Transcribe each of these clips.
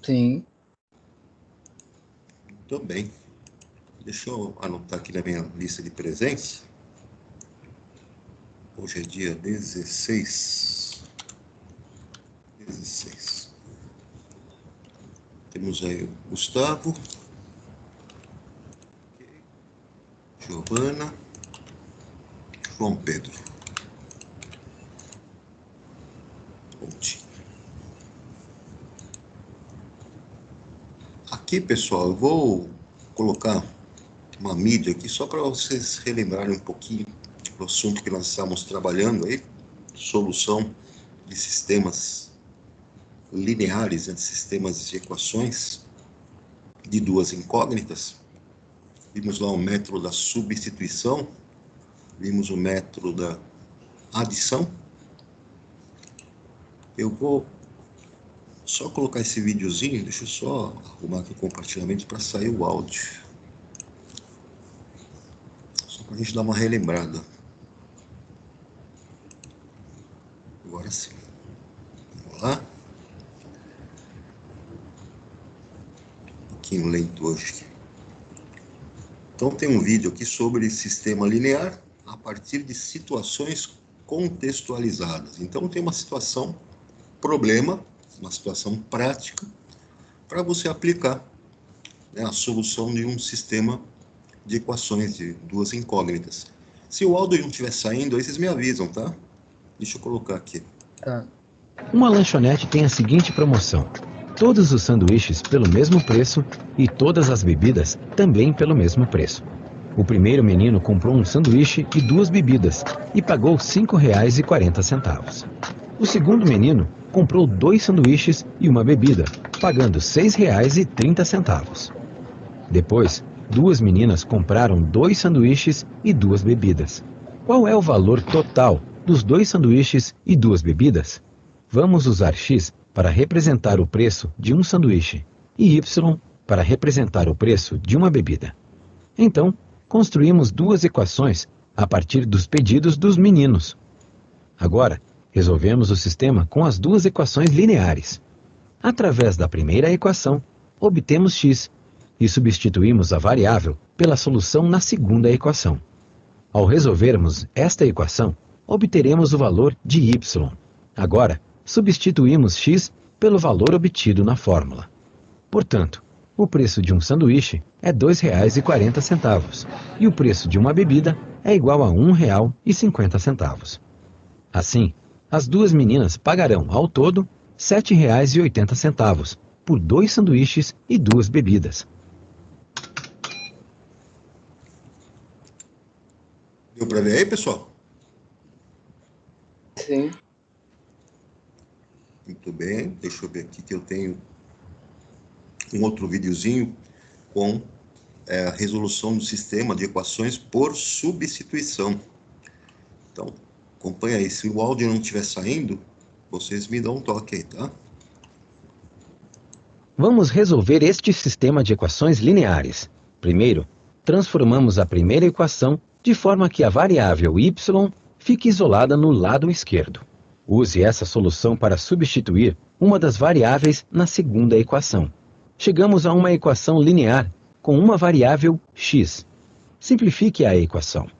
Sim. Muito bem. Deixa eu anotar aqui na minha lista de presença. Hoje é dia 16. Temos aí o Gustavo, Giovana, João Pedro. Aqui, pessoal, eu vou colocar uma mídia aqui só para vocês relembrarem um pouquinho do assunto que nós estamos trabalhando aí, solução de sistemas lineares, de sistemas de equações de duas incógnitas. Vimos lá o método da substituição, vimos o método da adição. Eu vou só colocar esse videozinho, deixa eu só arrumar aqui o compartilhamento para sair o áudio. Só para a gente dar uma relembrada. Agora sim. Vamos lá. Um pouquinho lento hoje. Então tem um vídeo aqui sobre sistema linear a partir de situações contextualizadas. Então tem uma situação, problema, uma situação prática para você aplicar, né, a solução de um sistema de equações de duas incógnitas. Se o áudio não estiver saindo, aí vocês me avisam, tá? Deixa eu colocar aqui. Tá. Uma lanchonete tem a seguinte promoção: todos os sanduíches pelo mesmo preço e todas as bebidas também pelo mesmo preço. O primeiro menino comprou um sanduíche e duas bebidas e pagou R$ 5,40. O segundo menino comprou 2 sanduíches e uma bebida, pagando R$ 6,30. Depois, 2 meninas compraram 2 sanduíches e 2 bebidas. Qual é o valor total dos 2 sanduíches e 2 bebidas? Vamos usar X para representar o preço de um sanduíche e Y para representar o preço de uma bebida. Então, construímos duas equações a partir dos pedidos dos meninos. Agora, resolvemos o sistema com as duas equações lineares. Através da primeira equação, obtemos x e substituímos a variável pela solução na segunda equação. Ao resolvermos esta equação, obteremos o valor de y. Agora, substituímos x pelo valor obtido na fórmula. Portanto, o preço de um sanduíche é R$ 2,40 e o preço de uma bebida é igual a R$ 1,50. Assim, as duas meninas pagarão ao todo R$ 7,80 por 2 sanduíches e 2 bebidas. Deu para ver aí, pessoal? Sim. Muito bem, deixa eu ver aqui que eu tenho um outro videozinho com a resolução do sistema de equações por substituição. Então, acompanha aí. Se o áudio não estiver saindo, vocês me dão um toque aí, tá? Vamos resolver este sistema de equações lineares. Primeiro, transformamos a primeira equação de forma que a variável y fique isolada no lado esquerdo. Use essa solução para substituir uma das variáveis na segunda equação. Chegamos a uma equação linear com uma variável x. Simplifique a equação.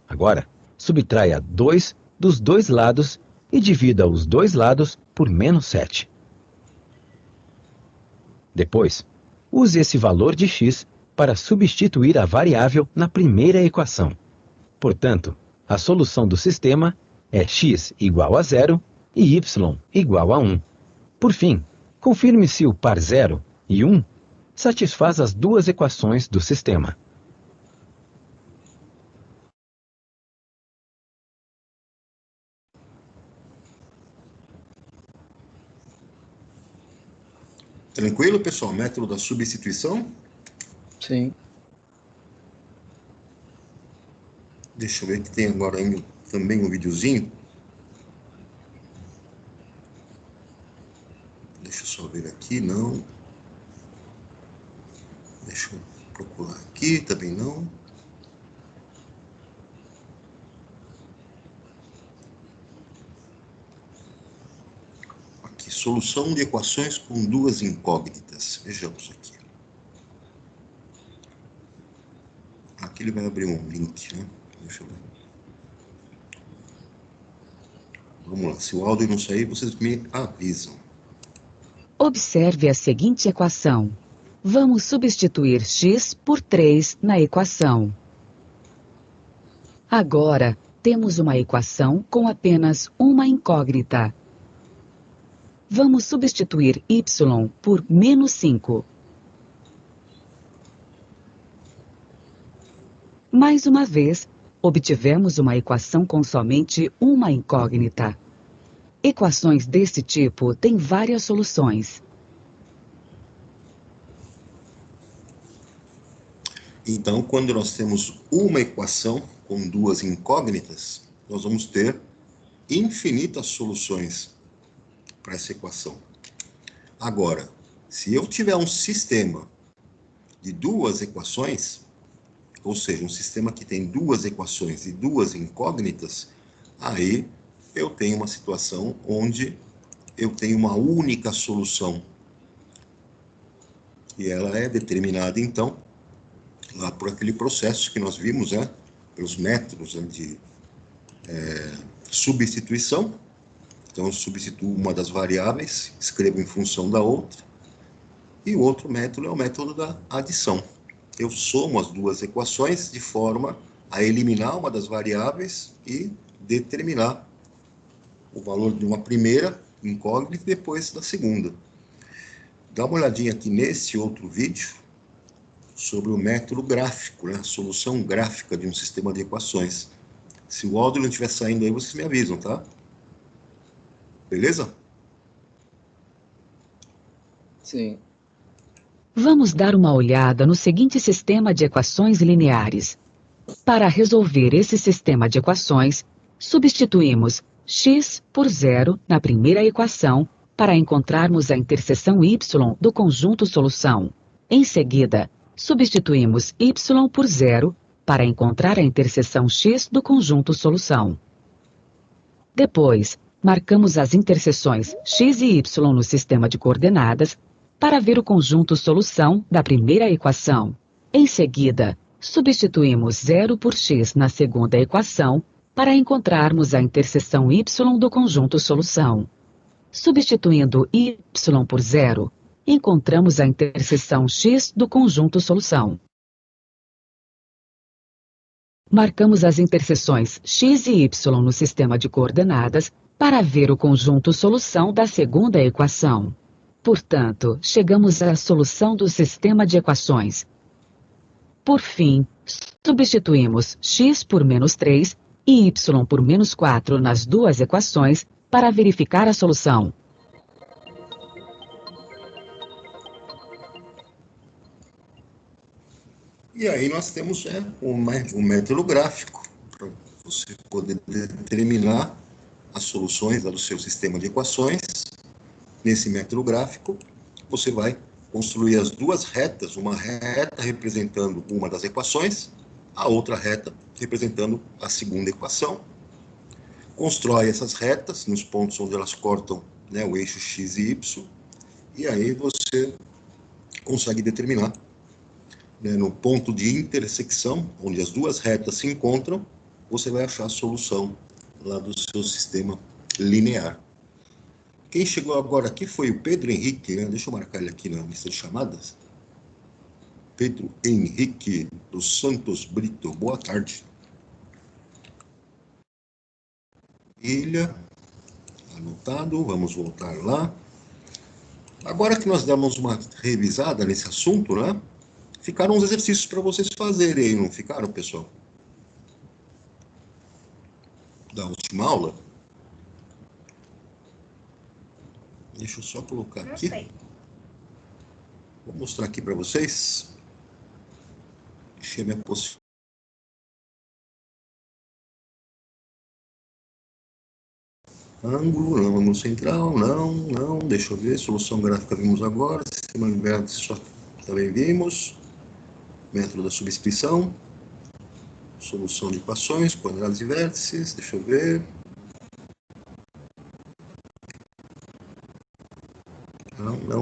Agora, subtraia 2 dos dois lados e divida os dois lados por menos 7. Depois, use esse valor de x para substituir a variável na primeira equação. Portanto, a solução do sistema é x igual a 0 e y igual a 1. Por fim, confirme se o par 0 e 1 satisfaz as duas equações do sistema. Tranquilo, pessoal? Método da substituição? Sim. Deixa eu ver que tem agora ainda também um videozinho. Deixa eu só ver aqui, não. Deixa eu procurar aqui, também não. aqui, solução de equações com duas incógnitas. Vejamos aqui. Aqui ele vai abrir um link, né? Deixa eu ver. Vamos lá, se o áudio não sair, vocês me avisam. Observe a seguinte equação. Vamos substituir x por 3 na equação. Agora, temos uma equação com apenas uma incógnita. Vamos substituir y por menos 5. Mais uma vez, obtivemos uma equação com somente uma incógnita. Equações desse tipo têm várias soluções. Então, quando nós temos uma equação com duas incógnitas, nós vamos ter infinitas soluções para essa equação. Agora, se eu tiver um sistema de duas equações, ou seja, um sistema que tem duas equações e duas incógnitas, aí eu tenho uma situação onde eu tenho uma única solução. E ela é determinada, então, lá por aquele processo que nós vimos, né, pelos métodos, né, de substituição. Então, eu substituo uma das variáveis, escrevo em função da outra. E o outro método é o método da adição. Eu somo as duas equações de forma a eliminar uma das variáveis e determinar o valor de uma primeira incógnita e depois da segunda. Dá uma olhadinha aqui nesse outro vídeo sobre o método gráfico, né? A solução gráfica de um sistema de equações. Se o áudio não estiver saindo aí, vocês me avisam, tá? Beleza? Sim. Vamos dar uma olhada no seguinte sistema de equações lineares. Para resolver esse sistema de equações, substituímos x por 0 na primeira equação para encontrarmos a interseção y do conjunto solução. Em seguida, substituímos y por 0 para encontrar a interseção x do conjunto solução. Depois, marcamos as interseções x e y no sistema de coordenadas para ver o conjunto solução da primeira equação. Em seguida, substituímos 0 por x na segunda equação para encontrarmos a interseção y do conjunto solução. Substituindo y por 0, encontramos a interseção x do conjunto solução. Marcamos as interseções x e y no sistema de coordenadas para ver o conjunto solução da segunda equação. Portanto, chegamos à solução do sistema de equações. Por fim, substituímos x por menos 3 e y por menos 4 nas duas equações para verificar a solução. E aí nós temos um método gráfico para você poder determinar as soluções do seu sistema de equações. Nesse método gráfico, você vai construir as duas retas, uma reta representando uma das equações, a outra reta representando a segunda equação. Constrói essas retas nos pontos onde elas cortam, né, o eixo x e y, e aí você consegue determinar, né, no ponto de intersecção, onde as duas retas se encontram, você vai achar a solução lá do seu sistema linear. Quem chegou agora aqui foi o Pedro Henrique, né? Deixa eu marcar ele aqui na lista de chamadas. Pedro Henrique dos Santos Brito, boa tarde. Ilha, anotado, vamos voltar lá. Agora que nós demos uma revisada nesse assunto, né? Ficaram uns exercícios para vocês fazerem aí, não ficaram, pessoal? Da última aula. Deixa eu só colocar aqui. Vou mostrar aqui para vocês. Deixa eu me posicionar. Ângulo, não, ângulo central, não. Deixa eu ver. Solução gráfica vimos agora. Sistema de vértices só também vimos. Método da substituição. Solução de equações, quadrados e vértices. Deixa eu ver.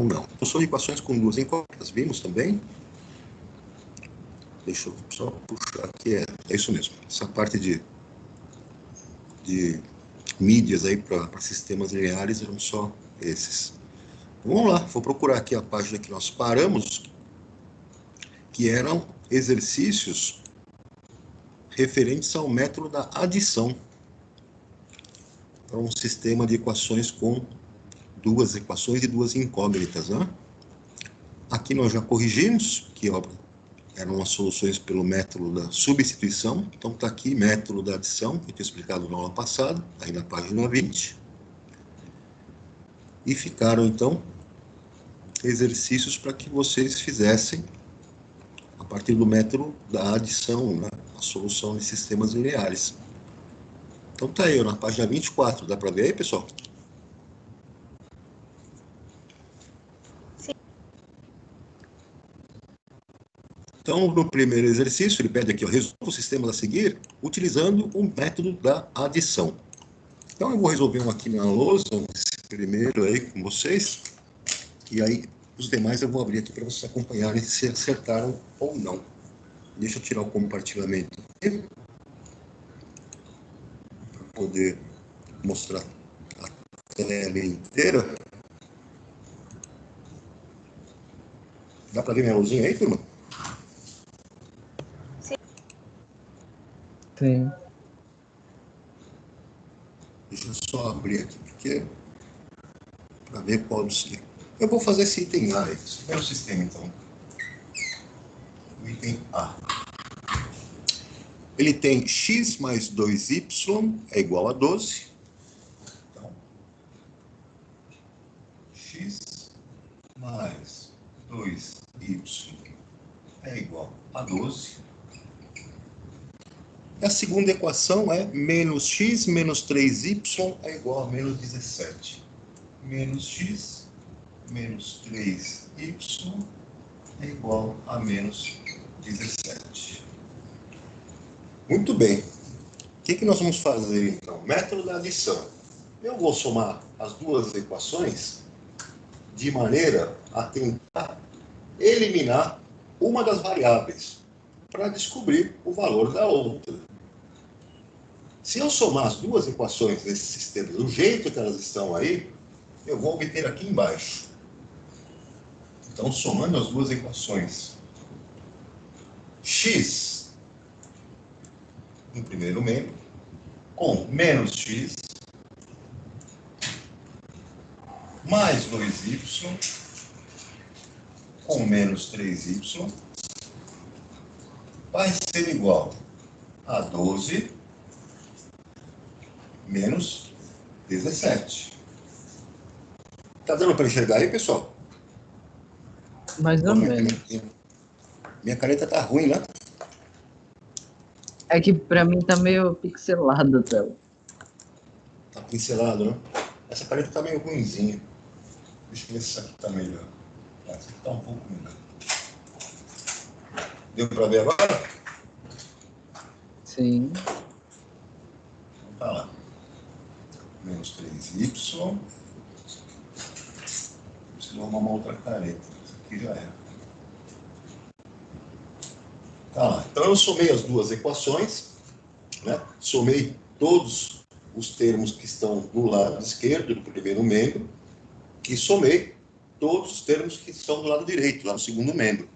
Então, não. Então, são equações com duas incógnitas. Vimos também? Deixa eu só puxar aqui. É isso mesmo. Essa parte de mídias aí para sistemas lineares eram só esses. Vamos lá, vou procurar aqui a página que nós paramos, que eram exercícios referentes ao método da adição. Para um sistema de equações com duas equações e duas incógnitas, né? Aqui nós já corrigimos, que eram as soluções pelo método da substituição. Então está aqui método da adição, que eu tinha explicado na aula passada, aí na página 20. E ficaram, então, exercícios para que vocês fizessem a partir do método da adição, né? A solução de sistemas lineares. Então tá aí, na página 24, dá para ver aí, pessoal? Sim. Então, no primeiro exercício, ele pede aqui, resolva os sistemas a seguir utilizando o método da adição. Então, eu vou resolver um aqui na lousa, esse primeiro aí com vocês, e aí os demais eu vou abrir aqui para vocês acompanharem se acertaram ou não. Deixa eu tirar o compartilhamento aqui, para poder mostrar a tela inteira. Dá para ver minha luzinha aí, turma? Sim. Deixa eu só abrir aqui, porque para ver qual dos... Eu vou fazer esse item A aí. É o sistema, então. O item A. Ele tem x mais 2y é igual a 12. Então, x mais 2y é igual a 12. E a segunda equação é menos x menos 3y é igual a menos 17. Menos x menos 3y é igual a menos 17. Muito bem. O que nós vamos fazer, então? Método da adição. Eu vou somar as duas equações de maneira a tentar eliminar uma das variáveis para descobrir o valor da outra. Se eu somar as duas equações desse sistema do jeito que elas estão aí, eu vou obter aqui embaixo. Então, somando as duas equações, x no primeiro membro, com menos x, mais 2y, com menos 3y, vai ser igual a 12 menos 17. Tá dando para enxergar aí, pessoal? Mais ou menos. Minha caneta tá ruim, né? É que pra mim tá meio pixelada a tela. Tá pincelado, né? Essa caneta tá meio ruinzinha. Deixa eu ver se essa aqui tá melhor. Essa aqui tá um pouco melhor. Deu para ver agora? Sim. Então tá lá. Menos 3y. Preciso arrumar uma outra caneta. Essa aqui já era. Tá lá. Então eu somei as duas equações, né? Somei todos os termos que estão no lado esquerdo do primeiro membro e somei todos os termos que estão do lado direito, lá no segundo membro.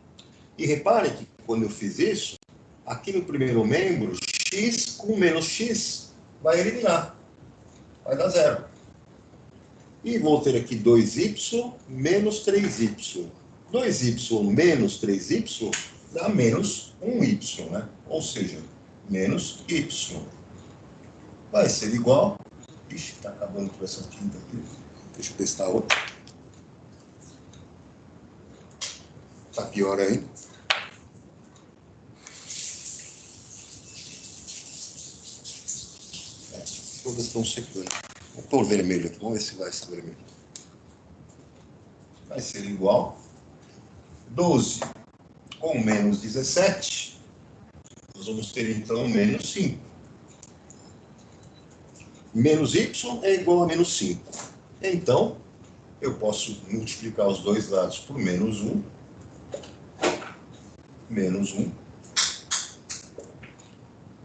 E reparem que quando eu fiz isso, aqui no primeiro membro, x com menos x vai eliminar, vai dar zero. E vou ter aqui 2y menos 3y. 2y menos 3y dá menos 1y, né? Ou seja, menos y. Vai ser igual... Ixi, está acabando com essa tinta aqui. Deixa eu testar outra. Está pior ainda. Todas estão secando. Vou pôr vermelho aqui. Vamos ver se vai ser vermelho. Vai ser igual 12 com menos 17, nós vamos ter então menos 5. Menos y é igual a menos 5. Então, eu posso multiplicar os dois lados por menos 1. Menos 1.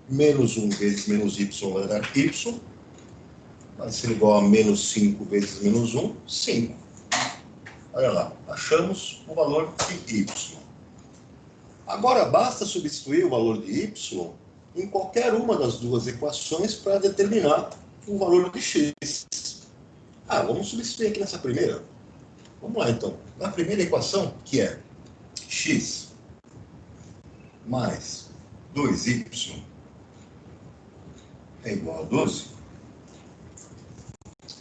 Menos 1 vezes menos y vai dar y. Vai ser igual a menos 5 vezes menos 1, 5. Olha lá, achamos o valor de y. Agora, basta substituir o valor de y em qualquer uma das duas equações para determinar o valor de x. Vamos substituir aqui nessa primeira. Vamos lá, então. Na primeira equação, que é x mais 2y é igual a 12,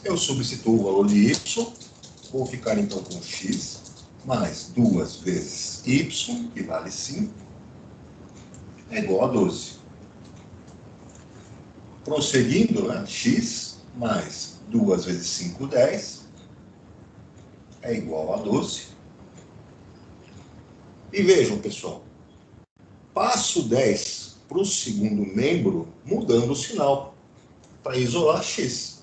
eu substituo o valor de y, vou ficar então com x mais 2 vezes y, que vale 5, é igual a 12. Prosseguindo, né, x mais 2 vezes 5, 10, é igual a 12. E vejam, pessoal, passo 10 para o segundo membro, mudando o sinal, para isolar x.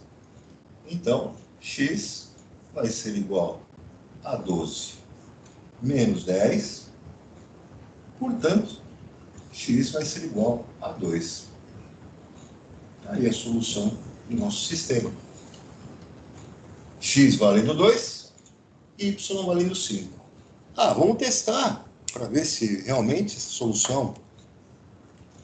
Então, x vai ser igual a 12 menos 10, portanto, x vai ser igual a 2. Aí a solução do nosso sistema. X valendo 2, y valendo 5. Vamos testar para ver se realmente essa solução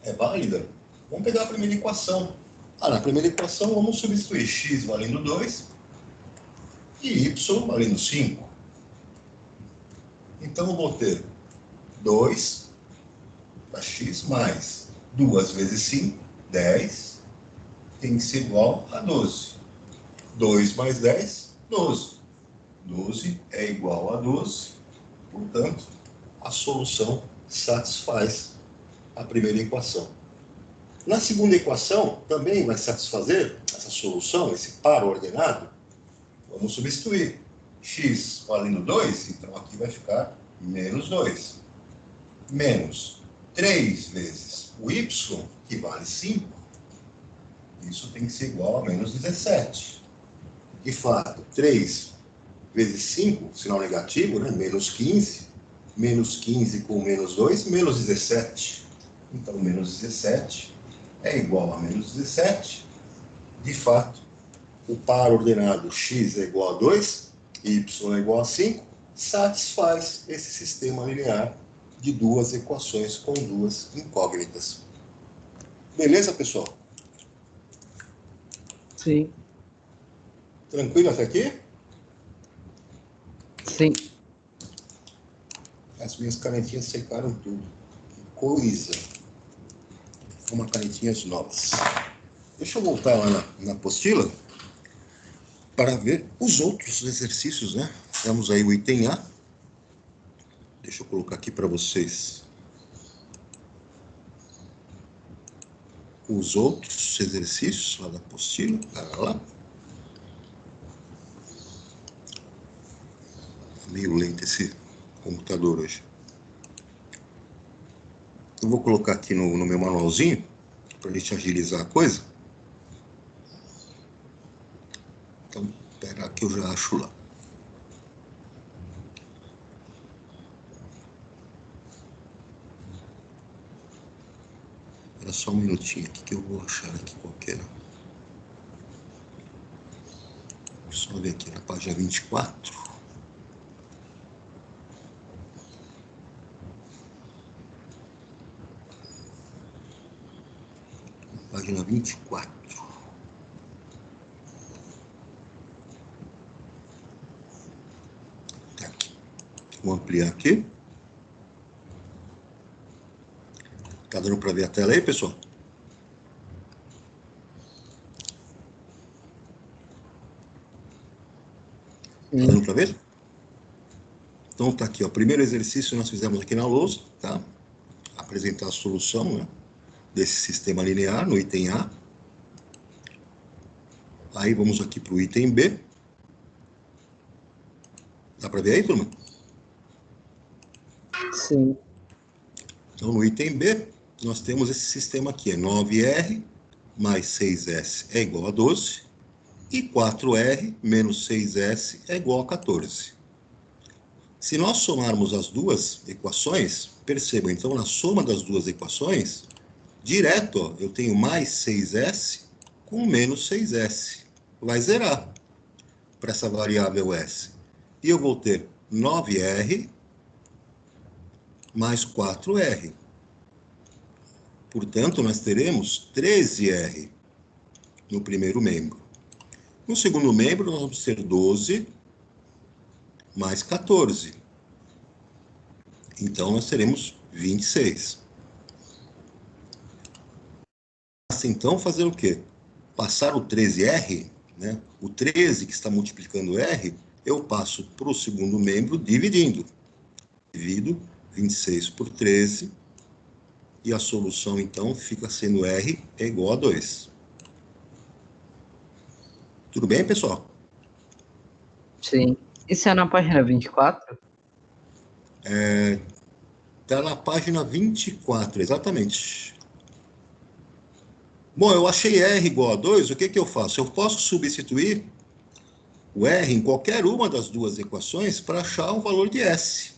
é válida. Vamos pegar a primeira equação. Na primeira equação vamos substituir x valendo 2 e y valendo 5. Então eu vou ter 2 para x mais 2 vezes 5, 10, tem que ser igual a 12. 2 mais 10, 12. 12 é igual a 12, portanto, a solução satisfaz a primeira equação. Na segunda equação, também vai satisfazer essa solução, esse par ordenado. Vamos substituir x valendo 2, então aqui vai ficar menos 2. Menos 3 vezes o y, que vale 5. Isso tem que ser igual a menos 17. De fato, 3 vezes 5, sinal negativo, né? Menos 15. Menos 15 com menos 2, menos 17. Então, menos 17 é igual a menos 17. De fato, o par ordenado x é igual a 2, y é igual a 5, satisfaz esse sistema linear de duas equações com duas incógnitas. Beleza, pessoal? Sim. Tranquilo até aqui? Sim. As minhas canetinhas secaram tudo. Que coisa! Uma canetinhas novas. Deixa eu voltar lá na apostila para ver os outros exercícios, né? Temos aí o item A. Deixa eu colocar aqui para vocês os outros exercícios lá da apostila. Lá. Meio lento esse computador hoje. Eu vou colocar aqui no meu manualzinho para a gente agilizar a coisa. Então, espera que eu já acho lá. Era só um minutinho aqui que eu vou achar aqui qualquer. Só ver aqui na página 24. Página 24. Tá aqui. Vou ampliar aqui. Tá dando para ver a tela aí, pessoal? Tá dando para ver? Então tá aqui, ó. O primeiro exercício nós fizemos aqui na lousa, tá? Apresentar a solução, né, desse sistema linear no item A. Aí vamos aqui para o item B. Dá para ver aí, turma? Sim. Então, no item B, nós temos esse sistema aqui, é 9R mais 6S é igual a 12. E 4R menos 6S é igual a 14. Se nós somarmos as duas equações, percebam, então, na soma das duas equações, direto, ó, eu tenho mais 6S com menos 6S. Vai zerar para essa variável S. E eu vou ter 9R mais 4R. Portanto, nós teremos 13R no primeiro membro. No segundo membro, nós vamos ter 12 mais 14. Então, nós teremos 26. Basta, então, fazer o quê? Passar o 13R, né? O 13 que está multiplicando R, eu passo para o segundo membro dividindo. Divido 26 por 13. E a solução, então, fica sendo R é igual a 2. Tudo bem, pessoal? Sim. Isso é na página 24? Está na página 24, exatamente. Bom, eu achei R igual a 2, o que que eu faço? Eu posso substituir o R em qualquer uma das duas equações para achar o valor de S.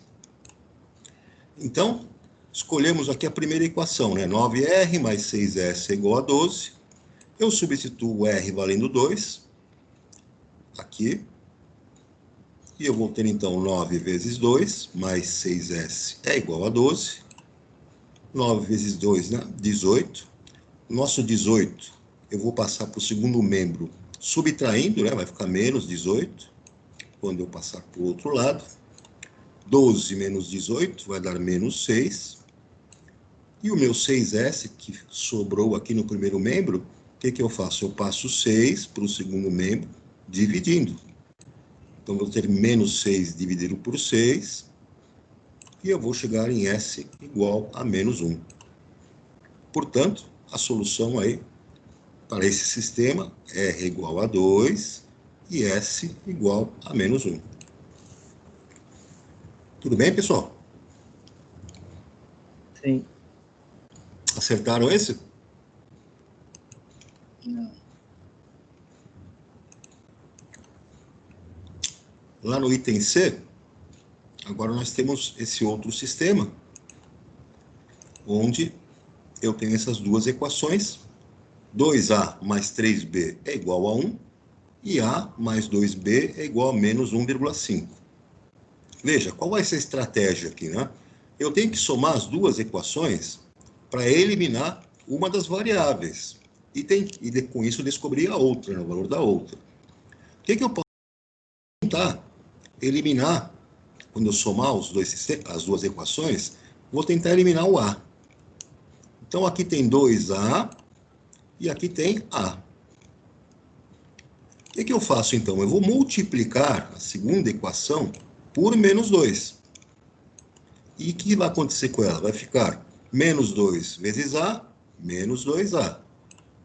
Então, escolhemos aqui a primeira equação, né? 9R mais 6S é igual a 12. Eu substituo o R valendo 2, aqui. E eu vou ter, então, 9 vezes 2, mais 6S é igual a 12. 9 vezes 2, né? 18. Nosso 18, eu vou passar para o segundo membro subtraindo, né? Vai ficar menos 18. Quando eu passar para o outro lado. 12 menos 18 vai dar menos 6. E o meu 6S, que sobrou aqui no primeiro membro, o que que eu faço? Eu passo 6 para o segundo membro, dividindo. Então, vou ter menos 6 dividido por 6. E eu vou chegar em S igual a menos 1. Portanto, a solução aí para esse sistema é R igual a 2 e S igual a menos 1. Tudo bem, pessoal? Sim. Acertaram esse? Não. Lá no item C, agora nós temos esse outro sistema, onde eu tenho essas duas equações. 2A mais 3B é igual a 1, e A mais 2B é igual a menos 1,5. Veja, qual vai ser a estratégia aqui, né? Eu tenho que somar as duas equações para eliminar uma das variáveis. E com isso descobrir a outra, né, o valor da outra. O que eu posso tentar eliminar, quando eu somar as duas equações, vou tentar eliminar o A. Então, aqui tem 2A e aqui tem A. O que eu faço, então? Eu vou multiplicar a segunda equação por menos 2. E o que vai acontecer com ela? Vai ficar menos 2 vezes A, menos 2A.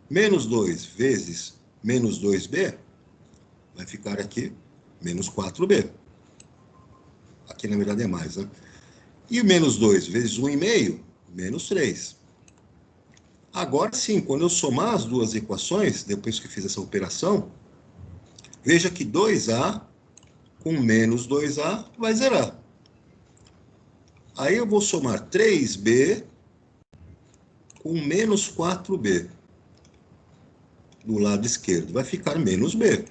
Menos 2 vezes menos 2B, vai ficar aqui menos 4B. Aqui, na verdade, é mais, né? E menos 2 vezes 1,5, menos 3. Agora sim, quando eu somar as duas equações, depois que eu fiz essa operação, veja que 2A com menos 2A vai zerar. Aí eu vou somar 3B com menos 4B. Do lado esquerdo vai ficar menos B.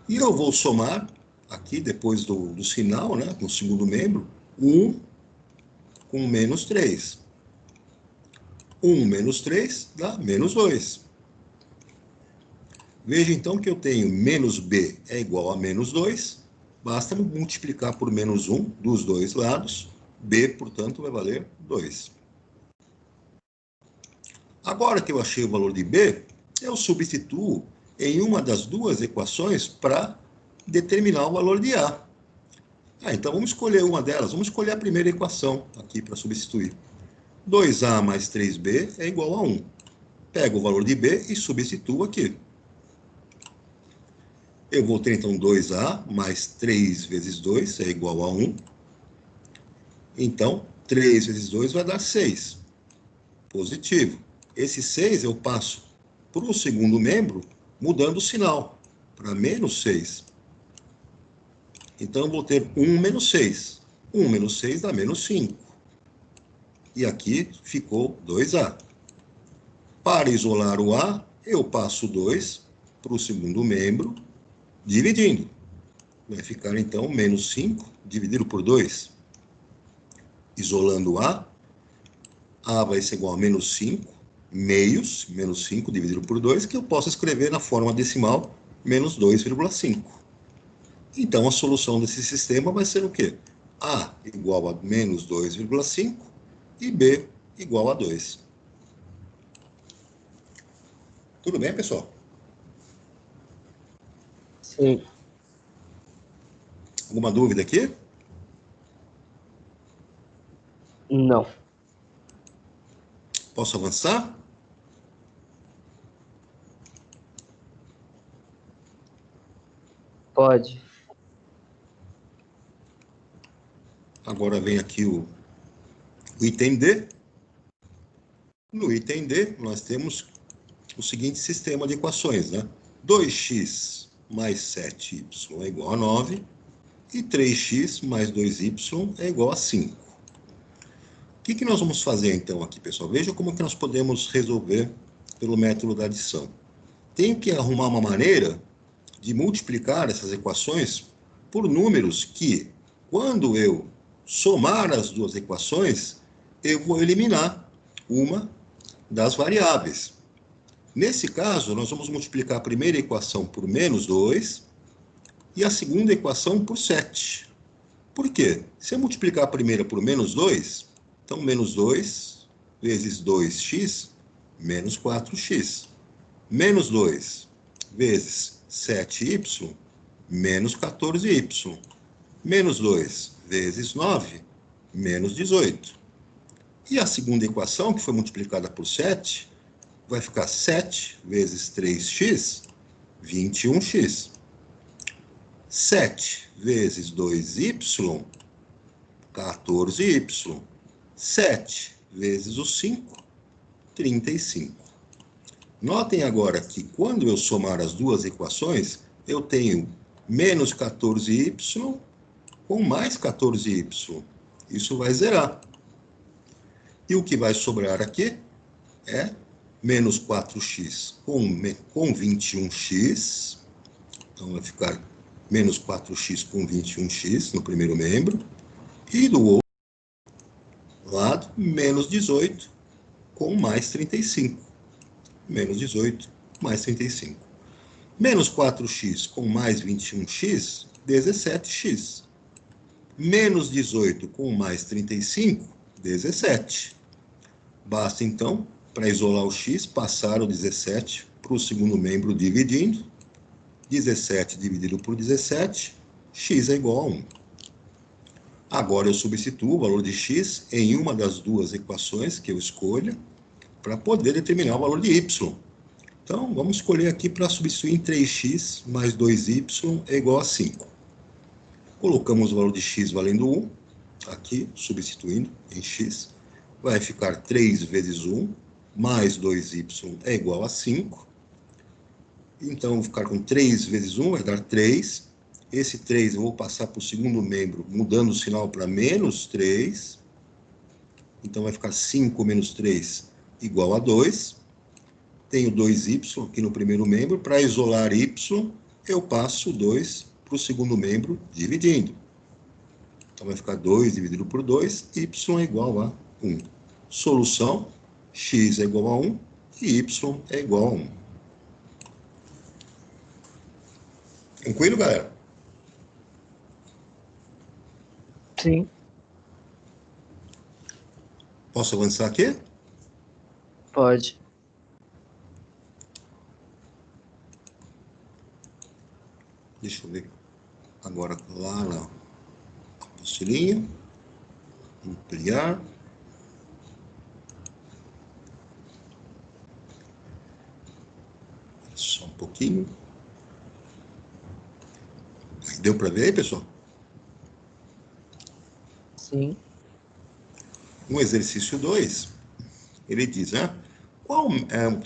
E eu vou somar, aqui depois do sinal, né, no segundo membro, 1 com menos 3. 1 menos 3 dá menos 2. Veja então que eu tenho menos B é igual a menos 2. Basta multiplicar por menos 1 dos dois lados. B, portanto, vai valer 2. Agora que eu achei o valor de B, eu substituo em uma das duas equações para determinar o valor de A. Então vamos escolher uma delas. Vamos escolher a primeira equação aqui para substituir. 2A mais 3B é igual a 1. Pego o valor de B e substituo aqui. Eu vou ter, então, 2A mais 3 vezes 2 é igual a 1. Então, 3 vezes 2 vai dar 6. Positivo. Esse 6 eu passo para o segundo membro, mudando o sinal para menos 6. Então, eu vou ter 1 menos 6. 1 menos 6 dá menos 5. E aqui ficou 2A. Para isolar o A, eu passo 2 para o segundo membro, dividindo. Vai ficar, então, menos 5 dividido por 2. Isolando o A vai ser igual a menos 5, meios, menos 5 dividido por 2, que eu posso escrever na forma decimal, menos 2,5. Então, a solução desse sistema vai ser o quê? A igual a menos 2,5 e B igual a 2. Tudo bem, pessoal? Sim. Alguma dúvida aqui? Não. Posso avançar? Pode. Agora vem aqui o item D. No item D, nós temos o seguinte sistema de equações, né? 2x mais 7y é igual a 9 e 3x mais 2y é igual a 5. O que nós vamos fazer, então, aqui, pessoal? Veja como que nós podemos resolver pelo método da adição. Tenho que arrumar uma maneira de multiplicar essas equações por números que, quando eu somar as duas equações, eu vou eliminar uma das variáveis. Nesse caso, nós vamos multiplicar a primeira equação por menos 2 e a segunda equação por 7. Por quê? Se eu multiplicar a primeira por menos 2, então menos 2 vezes 2x, menos 4x. Menos 2 vezes 7y, menos 14y. Menos 2 vezes 9, menos 18. E a segunda equação, que foi multiplicada por 7, vai ficar 7 vezes 3x, 21x. 7 vezes 2y, 14y. 7 vezes o 5, 35. Notem agora que quando eu somar as duas equações, eu tenho menos 14y com mais 14y. Isso vai zerar. E o que vai sobrar aqui é menos 4x com 21x. Então, vai ficar menos 4x com 21x no primeiro membro. E do outro lado, menos 18 com mais 35. Menos 18 mais 35. Menos 4x com mais 21x, 17x. Menos 18 com mais 35, 17. Basta, então, para isolar o x, passar o 17 para o segundo membro dividindo. 17 dividido por 17, x é igual a 1. Agora eu substituo o valor de x em uma das duas equações que eu escolha para poder determinar o valor de y. Então, vamos escolher aqui para substituir em 3x mais 2y é igual a 5. Colocamos o valor de x valendo 1, aqui, substituindo em x. Vai ficar 3 vezes 1 mais 2y é igual a 5. Então, vou ficar com 3 vezes 1, vai dar 3. Esse 3 eu vou passar para o segundo membro, mudando o sinal para menos 3. Então, vai ficar 5 menos 3 igual a 2. Tenho 2y aqui no primeiro membro. Para isolar y, eu passo 2 para o segundo membro, dividindo. Então, vai ficar 2 dividido por 2, y é igual a 1. Solução, x é igual a 1 e y é igual a 1. Tranquilo, galera? Sim. Posso avançar aqui? Pode. Deixa eu ver agora lá na apostilinha. Ampliar. Só um pouquinho. Deu para ver aí, pessoal? Sim. No exercício 2, ele diz, né?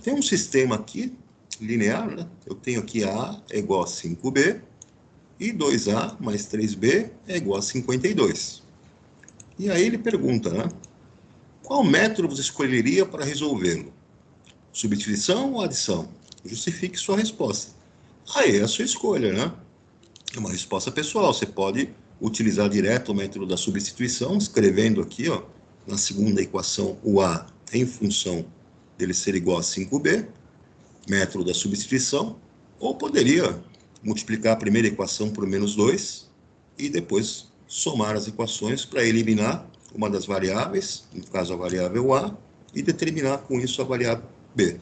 Tem um sistema aqui, linear, né? Eu tenho aqui A é igual a 5B, e 2A mais 3B é igual a 52. E aí ele pergunta, né? Qual método você escolheria para resolvê-lo? Substituição ou adição? Justifique sua resposta. Aí é a sua escolha, né? É uma resposta pessoal. Você pode utilizar direto o método da substituição, escrevendo aqui, ó, na segunda equação, o A em função dele ser igual a 5B, método da substituição, ou poderia multiplicar a primeira equação por menos 2 e depois somar as equações para eliminar uma das variáveis, no caso a variável A, e determinar com isso a variável B.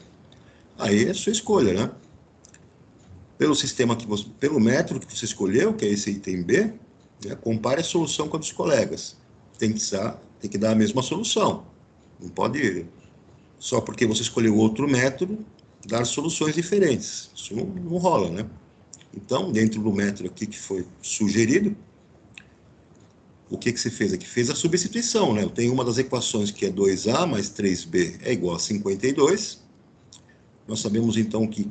Aí é a sua escolha, né? Pelo método que você escolheu, que é esse item B, né, compare a solução com a dos colegas. Tem que dar a mesma solução. Não pode, só porque você escolheu outro método, dar soluções diferentes. Isso não rola, né? Então, dentro do método aqui que foi sugerido, o que você fez aqui? Fez a substituição, né? Eu tenho uma das equações que é 2A mais 3B é igual a 52. Nós sabemos, então, que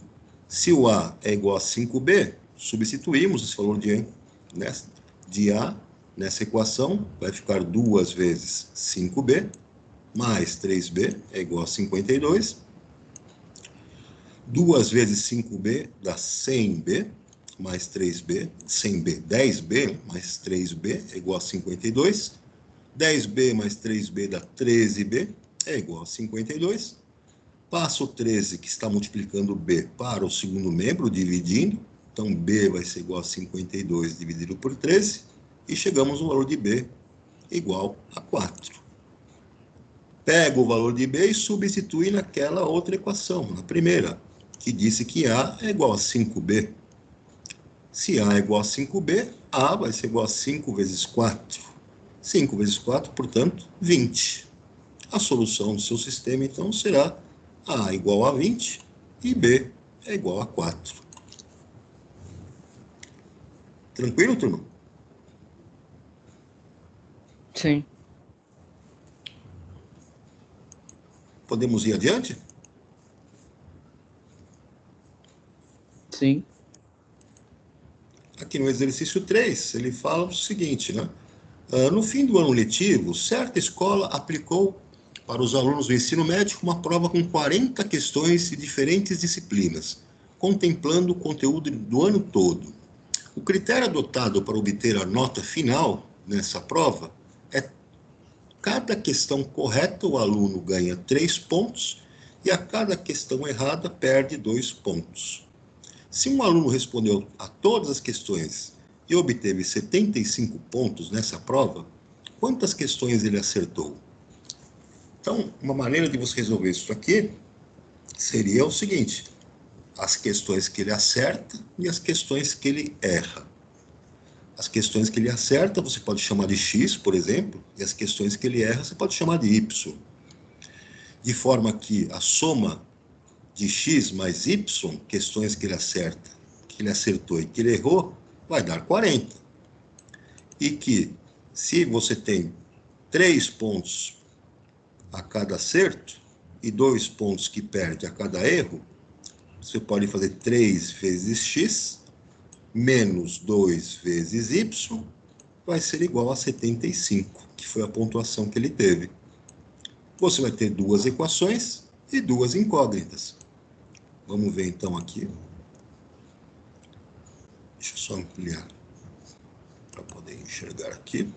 se o A é igual a 5B, substituímos esse valor de A nessa equação, vai ficar 2 vezes 5B, mais 3B é igual a 52. 2 vezes 5B dá 100B, mais 3B, 100B, 10B, mais 3B é igual a 52. 10B mais 3B dá 13B, é igual a 52. Passo o 13, que está multiplicando B, para o segundo membro, dividindo. Então, B vai ser igual a 52 dividido por 13. E chegamos no valor de B igual a 4. Pego o valor de B e substitui naquela outra equação, na primeira, que disse que A é igual a 5B. Se A é igual a 5B, A vai ser igual a 5 vezes 4. 5 vezes 4, portanto, 20. A solução do seu sistema, então, será A igual a 20 e B é igual a 4. Tranquilo, turma? Sim. Podemos ir adiante? Sim. Aqui no exercício 3, ele fala o seguinte, né? No fim do ano letivo, certa escola aplicou para os alunos do ensino médio uma prova com 40 questões de diferentes disciplinas, contemplando o conteúdo do ano todo. O critério adotado para obter a nota final nessa prova é cada questão correta o aluno ganha 3 pontos e a cada questão errada perde 2 pontos. Se um aluno respondeu a todas as questões e obteve 75 pontos nessa prova, quantas questões ele acertou? Então, uma maneira de você resolver isso aqui seria o seguinte: as questões que ele acerta e as questões que ele erra. As questões que ele acerta você pode chamar de X, por exemplo, e as questões que ele erra você pode chamar de Y. De forma que a soma de X mais Y, questões que ele acerta, que ele acertou e que ele errou, vai dar 40. E que, se você tem 3 pontos a cada acerto e 2 pontos que perde a cada erro, você pode fazer 3 vezes X menos 2 vezes Y vai ser igual a 75, que foi a pontuação que ele teve. Você vai ter 2 equações e 2 incógnitas. Vamos ver então aqui. Deixa eu só ampliar para poder enxergar aqui.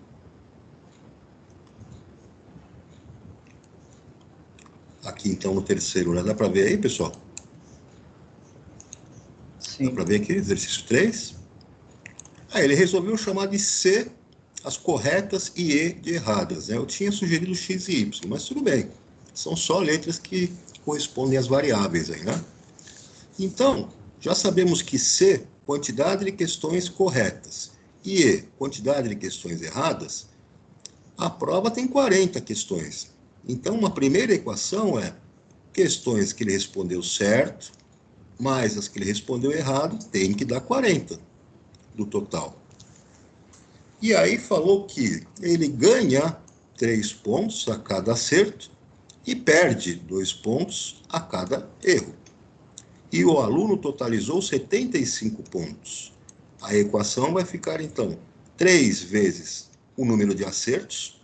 Aqui então no terceiro, né? Dá para ver aí, pessoal? Sim. Dá para ver aqui, exercício 3. Aí ele resolveu chamar de C as corretas e E de erradas, né? Eu tinha sugerido X e Y, mas tudo bem. São só letras que correspondem às variáveis aí, né? Então, já sabemos que C, quantidade de questões corretas, e E, quantidade de questões erradas, a prova tem 40 questões. Então, uma primeira equação é questões que ele respondeu certo, mais as que ele respondeu errado, tem que dar 40 do total. E aí falou que ele ganha 3 pontos a cada acerto e perde 2 pontos a cada erro. E o aluno totalizou 75 pontos. A equação vai ficar, então, 3 vezes o número de acertos,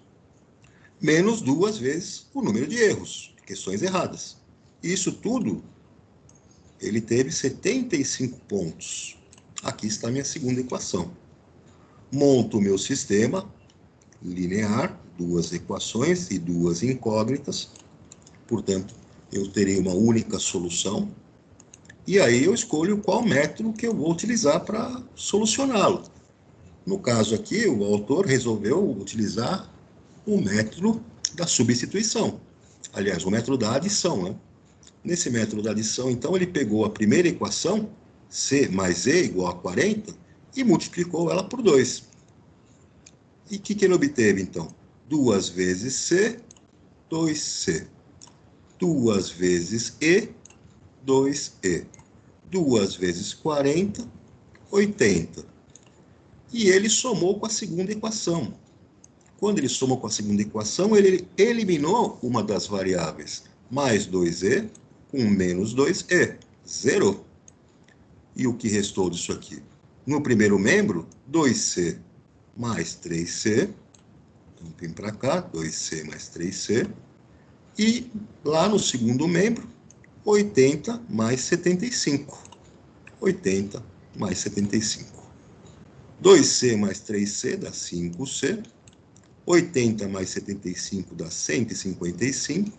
menos 2 vezes o número de erros, questões erradas. Isso tudo, ele teve 75 pontos. Aqui está a minha segunda equação. Monto o meu sistema linear, 2 equações e 2 incógnitas. Portanto, eu terei uma única solução. E aí eu escolho qual método que eu vou utilizar para solucioná-lo. No caso aqui, o autor resolveu utilizar o método da substituição. Aliás, o método da adição, né? Nesse método da adição, então, ele pegou a primeira equação, C mais E igual a 40, e multiplicou ela por 2. E o que ele obteve, então? 2 vezes C, 2C. 2 vezes E, 2E. 2 vezes 40, 80. E ele somou com a segunda equação. Quando ele somou com a segunda equação, ele eliminou uma das variáveis. Mais 2E com menos 2E. Zerou. E o que restou disso aqui? No primeiro membro, 2C mais 3C. Então, vem para cá, 2C mais 3C. E lá no segundo membro, 80 mais 75. 80 mais 75. 2C mais 3C dá 5C. 80 mais 75 dá 155.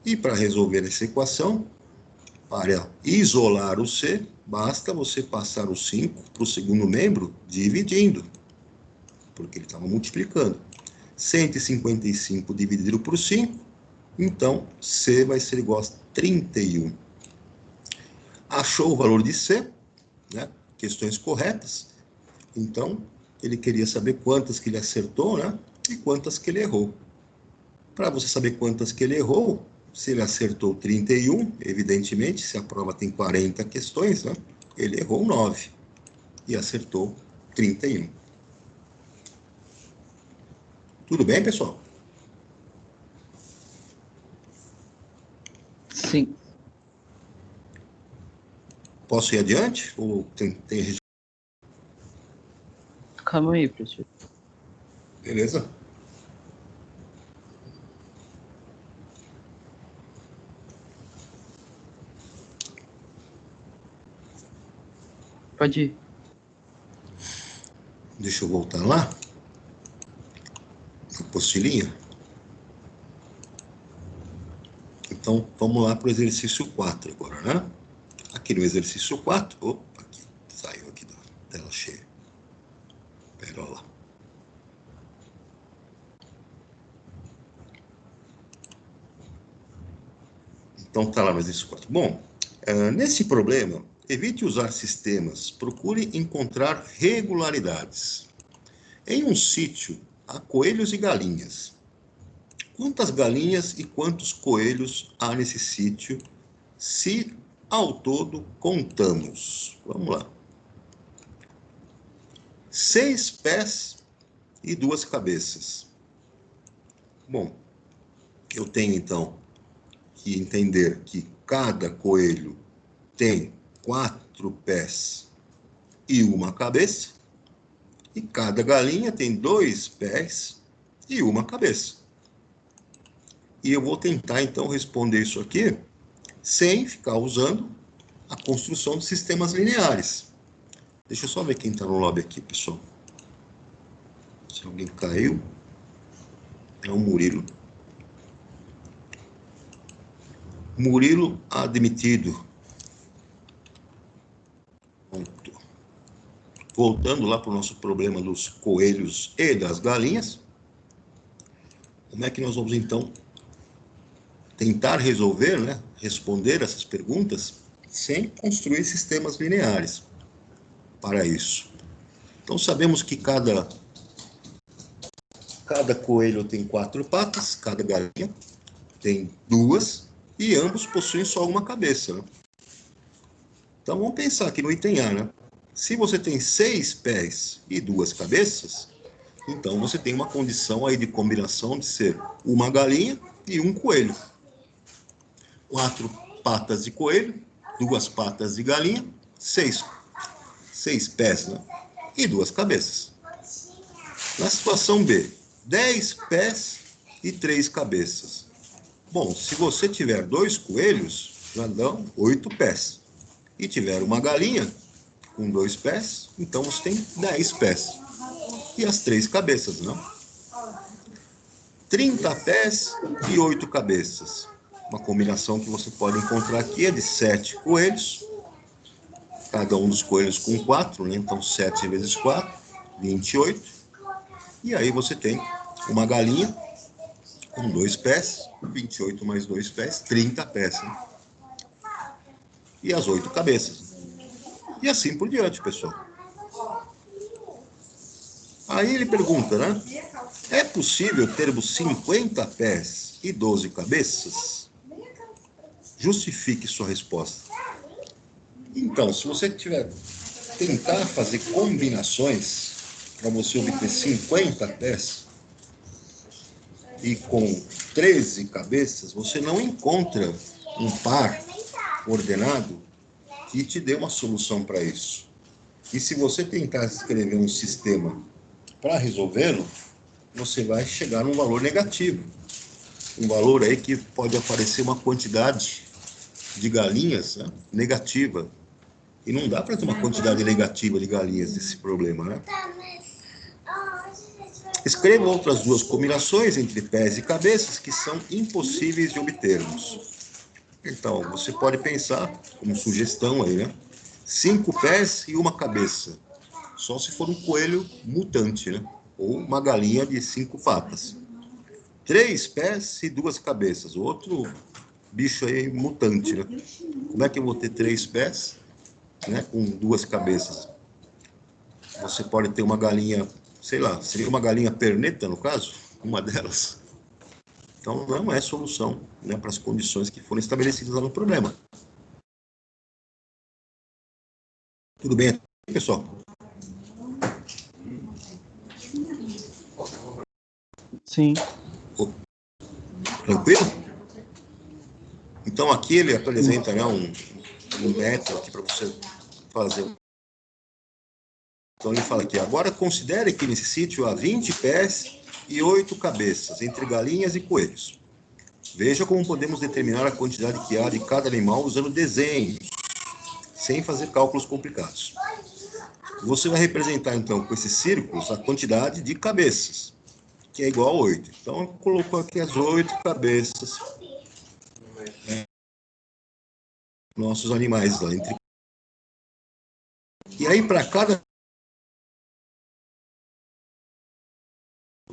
E para resolver essa equação, para isolar o C, basta você passar o 5 para o segundo membro dividindo, porque ele estava multiplicando. 155 dividido por 5, então C vai ser igual a 31. Achou o valor de C, né? Questões corretas. Então, ele queria saber quantas que ele acertou, né? E quantas que ele errou. Para você saber quantas que ele errou, se ele acertou 31, evidentemente, se a prova tem 40 questões, né? Ele errou 9 e acertou 31. Tudo bem, pessoal? Sim. Posso ir adiante? Ou tem... Calma aí, professor. Beleza? Pode ir. Deixa eu voltar lá. A apostilinha. Então, vamos lá para o exercício 4 agora, né? Aqui no exercício 4... Opa, aqui, saiu aqui da tela cheia. Pera lá. Então, tá lá no exercício 4. Bom, nesse problema, evite usar sistemas. Procure encontrar regularidades. Em um sítio, há coelhos e galinhas. Quantas galinhas e quantos coelhos há nesse sítio, se ao todo contamos? Vamos lá. 6 pés e 2 cabeças. Bom, eu tenho então que entender que cada coelho tem 4 pés e 1 cabeça, e cada galinha tem 2 pés e 1 cabeça. E eu vou tentar, então, responder isso aqui sem ficar usando a construção de sistemas lineares. Deixa eu só ver quem está no lobby aqui, pessoal. Se alguém caiu, é o Murilo. Murilo admitido. Pronto. Voltando lá para o nosso problema dos coelhos e das galinhas. Como é que nós vamos, então, tentar resolver, né, responder essas perguntas sem construir sistemas lineares para isso? Então, sabemos que cada coelho tem 4 patas, cada galinha tem 2, e ambos possuem só uma cabeça, né? Então, vamos pensar aqui no item A, né? Se você tem 6 pés e 2 cabeças, então você tem uma condição aí de combinação de ser uma galinha e um coelho. 4 patas de coelho, 2 patas de galinha, 6 pés, né? E 2 cabeças. Na situação B, 10 pés e 3 cabeças. Bom, se você tiver 2 coelhos, já dão 8 pés. E tiver uma galinha com 2 pés, então você tem 10 pés. E as 3 cabeças, não? 30 pés e 8 cabeças. Uma combinação que você pode encontrar aqui é de 7 coelhos, cada um dos coelhos com 4, né? Então 7 vezes 4, 28. E aí você tem uma galinha com 2 pés, 28 mais 2 pés, 30 pés. Né? E as 8 cabeças. E assim por diante, pessoal. Aí ele pergunta, né? É possível termos 50 pés e 12 cabeças? Justifique sua resposta. Então, se você tentar fazer combinações para você obter 50 pés e com 13 cabeças, você não encontra um par ordenado que te dê uma solução para isso. E se você tentar escrever um sistema para resolvê-lo, você vai chegar num valor negativo. Um valor aí que pode aparecer uma quantidade de galinhas, né, negativa. E não dá para ter uma quantidade negativa de galinhas desse problema, né? Escreva outras 2 combinações entre pés e cabeças que são impossíveis de obtermos. Então, você pode pensar, como sugestão aí, né? 5 pés e 1 cabeça. Só se for um coelho mutante, né? Ou uma galinha de 5 patas. 3 pés e 2 cabeças. Outro bicho aí mutante, né? Como é que eu vou ter 3 pés, né, com 2 cabeças? Você pode ter uma galinha, sei lá, seria uma galinha perneta, no caso? Uma delas. Então, não é solução, né, para as condições que foram estabelecidas lá no problema. Tudo bem, pessoal? Sim. Tranquilo? Então, aqui ele apresenta, né, um método aqui para você fazer. Então, ele fala aqui, agora considere que nesse sítio há 20 pés e 8 cabeças, entre galinhas e coelhos. Veja como podemos determinar a quantidade que há de cada animal usando desenhos, sem fazer cálculos complicados. Você vai representar, então, com esses círculos, a quantidade de cabeças, que é igual a 8. Então, colocou aqui as 8 cabeças, né, nossos animais lá. E aí, para cada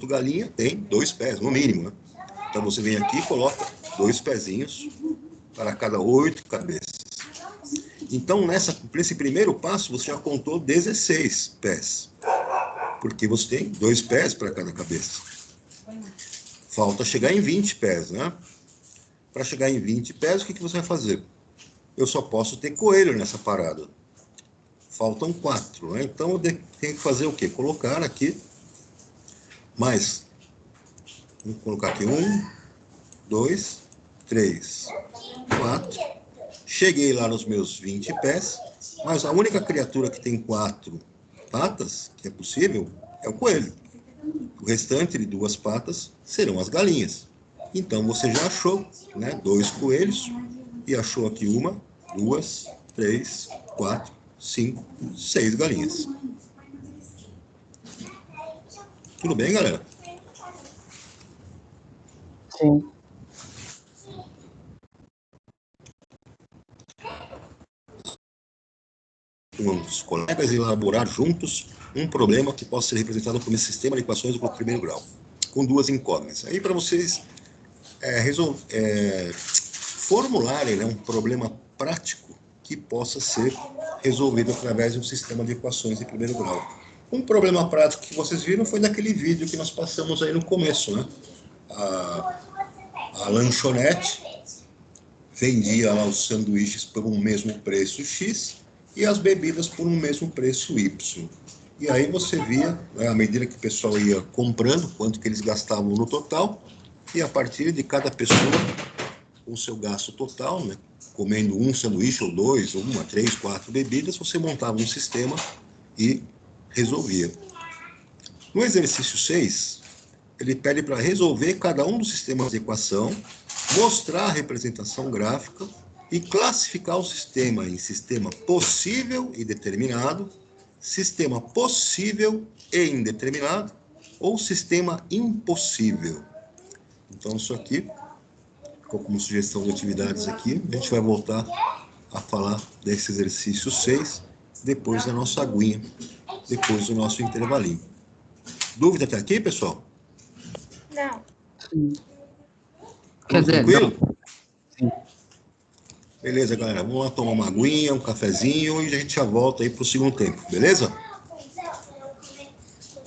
galinha, tem 2 pés, no mínimo, né? Então, você vem aqui e coloca 2 pezinhos para cada 8 cabeças. Então, nesse primeiro passo, você já contou 16 pés. Porque você tem 2 pés para cada cabeça. Falta chegar em 20 pés, né? Para chegar em 20 pés, o que você vai fazer? Eu só posso ter coelho nessa parada. Faltam 4, né? Então, eu tenho que fazer o quê? Colocar aqui mais. Vamos colocar aqui 1, 2, 3, 4. Cheguei lá nos meus 20 pés, mas a única criatura que tem 4 patas, que é possível, é o coelho. O restante de 2 patas serão as galinhas. Então, você já achou, né, 2 coelhos e achou aqui 1, 2, 3, 4, 5, 6 galinhas. Tudo bem, galera? Sim. Os colegas elaborar juntos um problema que possa ser representado como esse sistema de equações do primeiro grau, com 2 incógnitas. Aí, para vocês formularem, né, um problema prático que possa ser resolvido através de um sistema de equações de primeiro grau. Um problema prático que vocês viram foi naquele vídeo que nós passamos aí no começo, né? A lanchonete vendia lá os sanduíches por um mesmo preço X e as bebidas por um mesmo preço Y. E aí você via, né, à medida que o pessoal ia comprando, quanto que eles gastavam no total, e a partir de cada pessoa, com o seu gasto total, né? Comendo um sanduíche ou dois, ou uma, três, quatro bebidas, você montava um sistema e resolvia. No exercício 6, ele pede para resolver cada um dos sistemas de equação, mostrar a representação gráfica e classificar o sistema em sistema possível e determinado, sistema possível e indeterminado, ou sistema impossível. Então, isso aqui ficou como sugestão de atividades aqui. A gente vai voltar a falar desse exercício 6 depois da nossa aguinha, depois do nosso intervalinho. Dúvida até aqui, pessoal? Não. Sim. Quer Tudo dizer, tranquilo? não. Sim. Beleza, galera. Vamos lá tomar uma aguinha, um cafezinho e a gente já volta aí para o segundo tempo, beleza?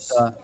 Tá.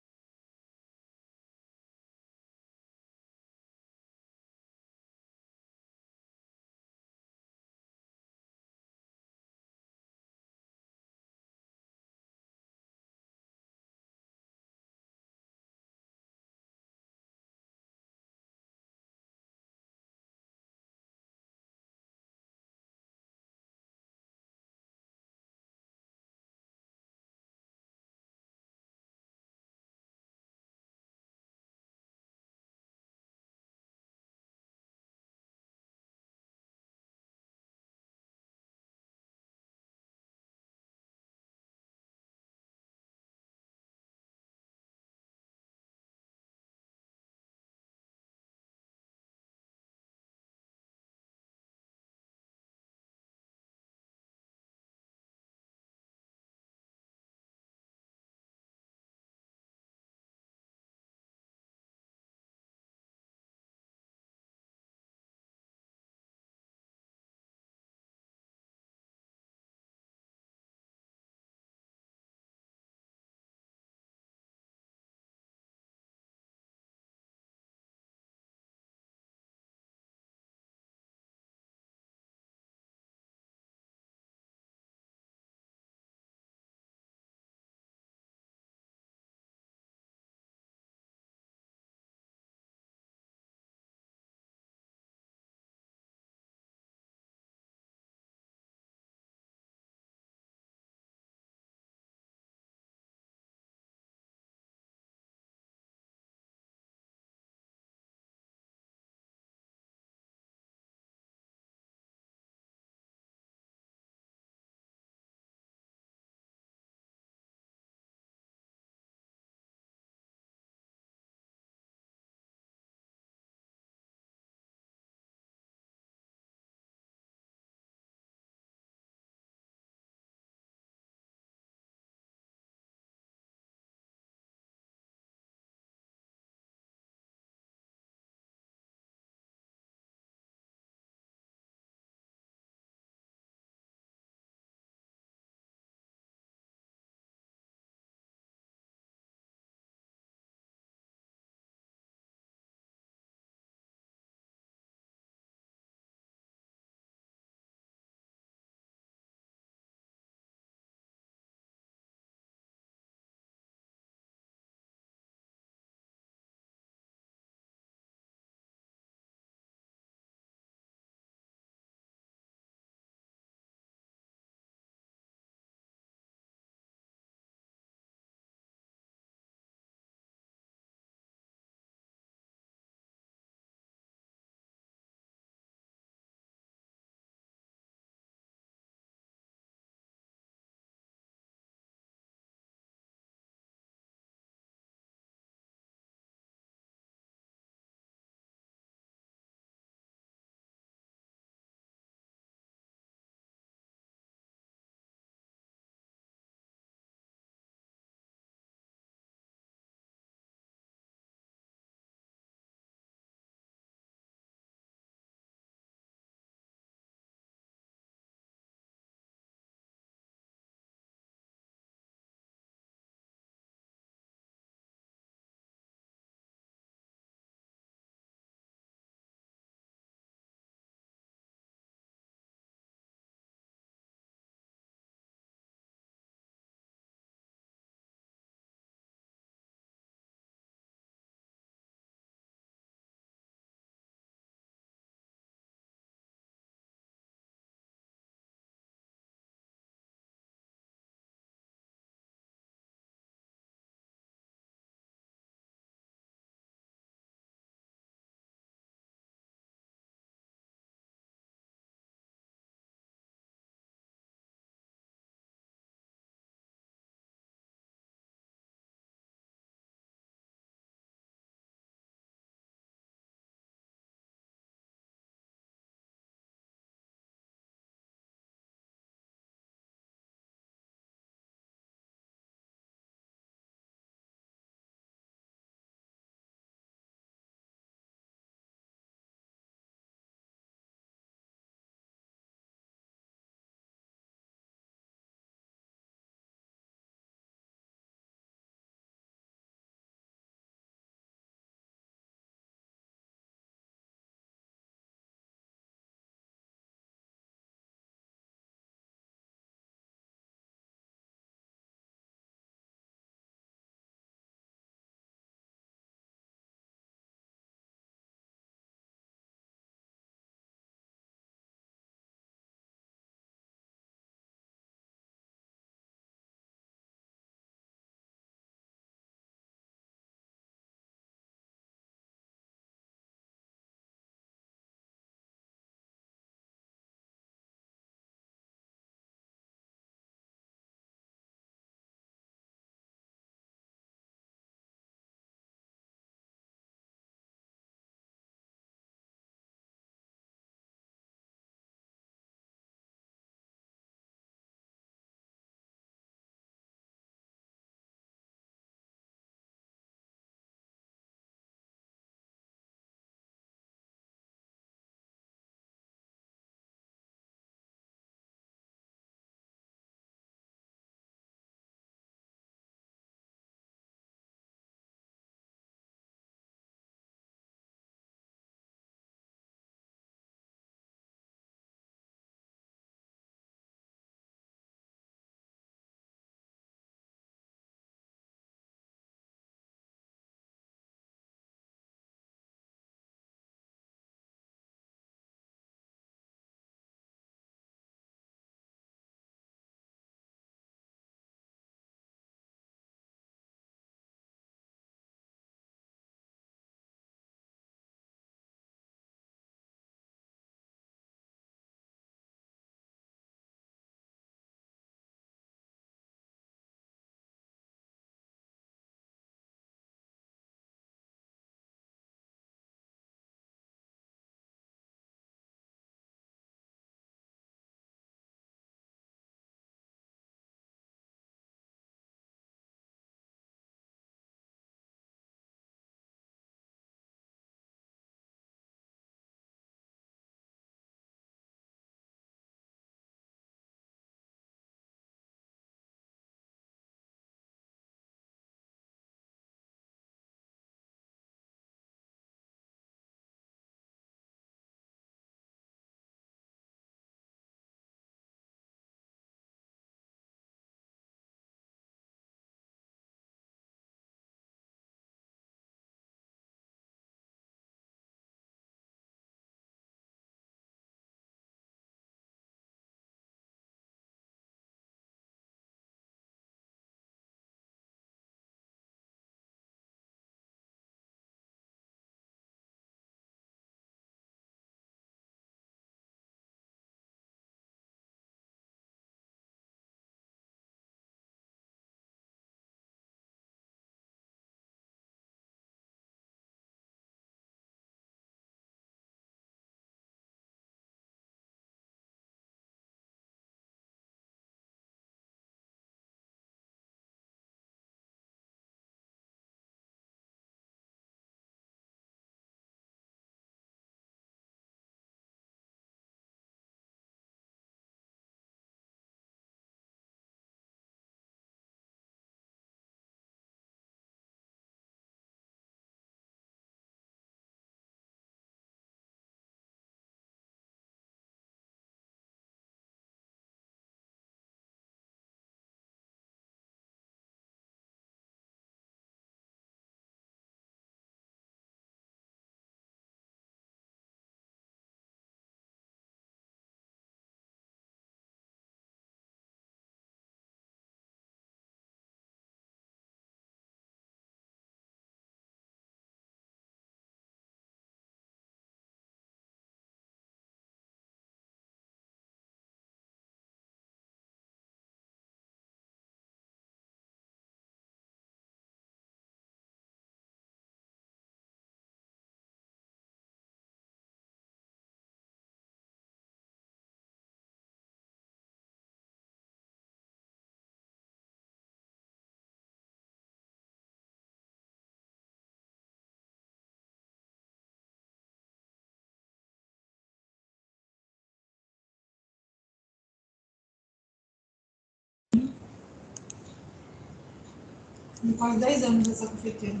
Quase 10 anos essa cafeteira.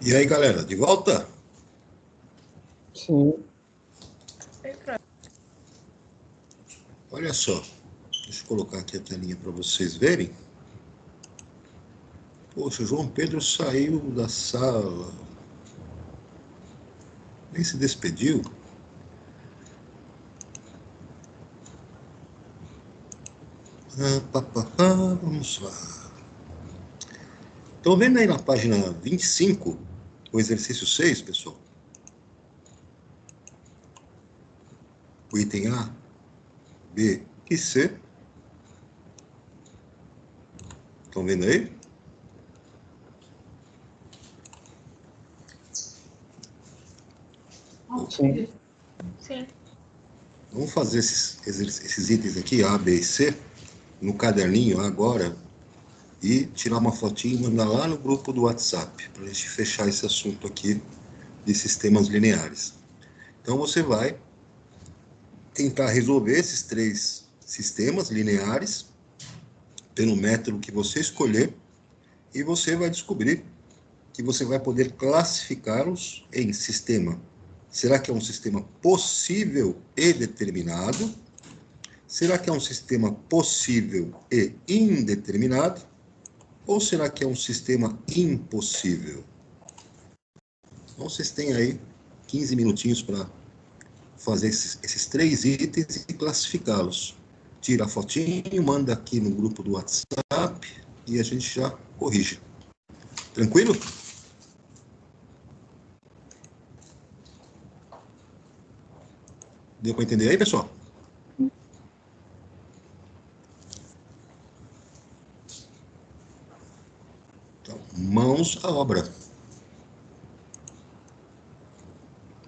E aí, galera, de volta? Sim. Olha só, deixa eu colocar aqui a telinha para vocês verem. Poxa, o João Pedro saiu da sala. Nem se despediu. Vamos lá. Estão vendo aí na página 25, o exercício 6, pessoal? O item A, B e C. Estão vendo aí? Sim. Sim. Vamos fazer esses itens aqui, A, B e C, no caderninho agora e tirar uma fotinha e mandar lá no grupo do WhatsApp, para a gente fechar esse assunto aqui de sistemas lineares. Então, você vai tentar resolver esses 3 sistemas lineares pelo método que você escolher e você vai descobrir que você vai poder classificá-los em sistema. Será que é um sistema possível e determinado? Será que é um sistema possível e indeterminado? Ou será que é um sistema impossível? Então, vocês têm aí 15 minutinhos para fazer esses 3 itens e classificá-los. Tira a fotinho, manda aqui no grupo do WhatsApp e a gente já corrige. Tranquilo? Deu para entender aí, pessoal? Então, mãos à obra.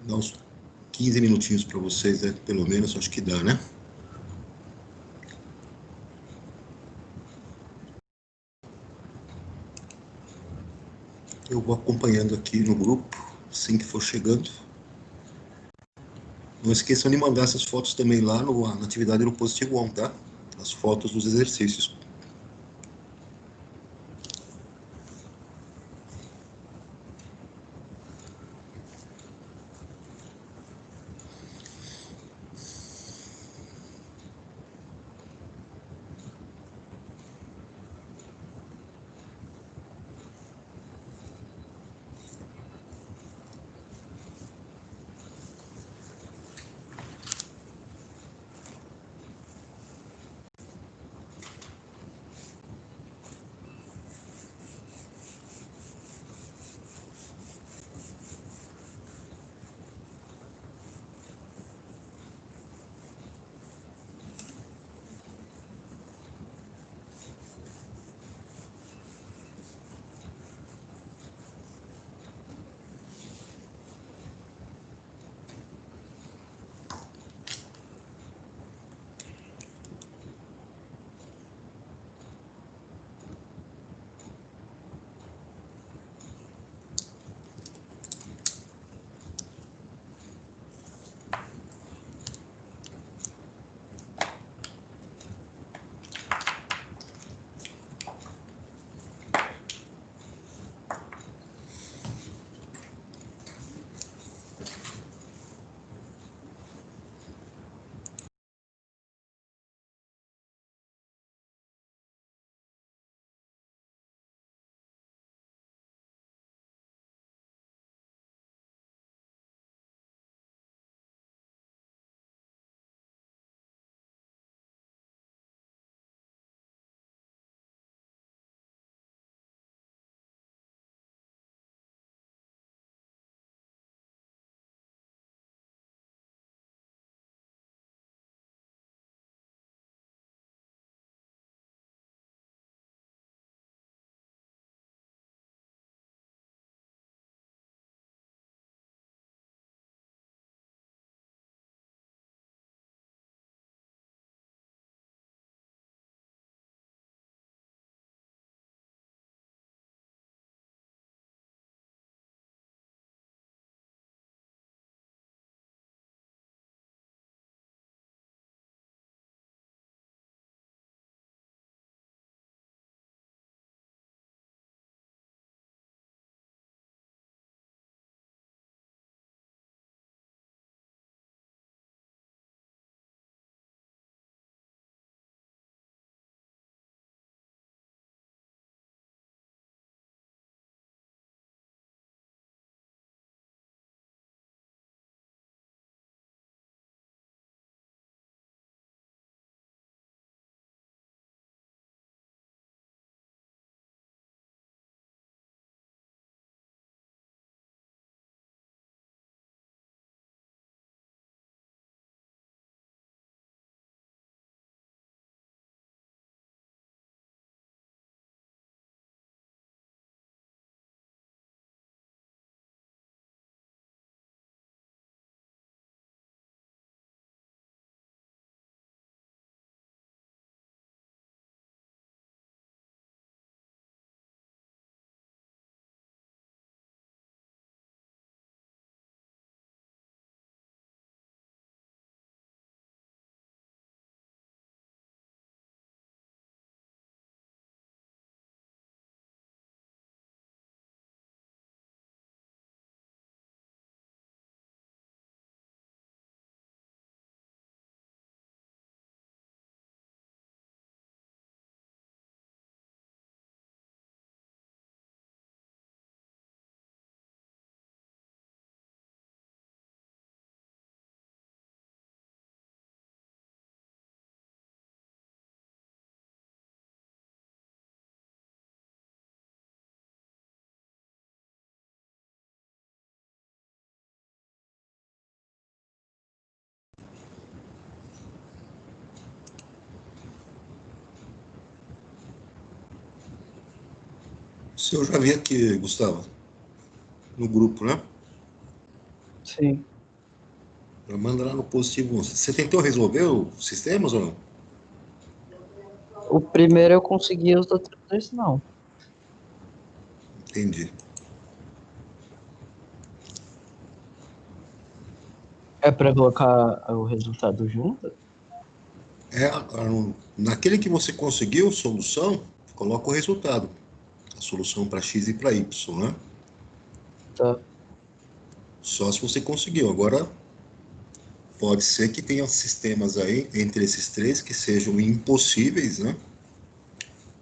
Dá uns 15 minutinhos para vocês, né? Pelo menos, acho que dá, né? Eu vou acompanhando aqui no grupo, assim que for chegando. Não esqueçam de mandar essas fotos também lá na atividade do Positivo On, tá? As fotos dos exercícios. Se eu já vi aqui, Gustavo, no grupo, né? Sim. Manda lá no positivo 11. Você tentou resolver os sistemas ou não? O primeiro eu consegui, os outros dois não. Entendi. É para colocar o resultado junto? Naquele que você conseguiu solução, coloca o resultado. A solução para x e para y, né? Tá. Só se você conseguiu. Agora, pode ser que tenha sistemas aí, entre esses três, que sejam impossíveis, né?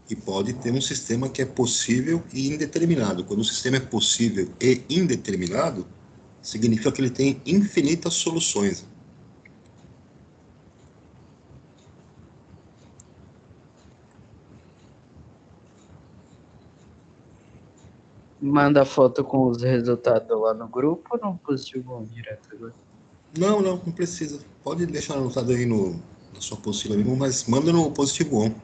E pode ter um sistema que é possível e indeterminado. Quando o sistema é possível e indeterminado, significa que ele tem infinitas soluções. Manda a foto com os resultados lá no grupo ou no positivo 1 direto agora? Não precisa. Pode deixar anotado aí na sua apostila mesmo, mas manda no positivo on.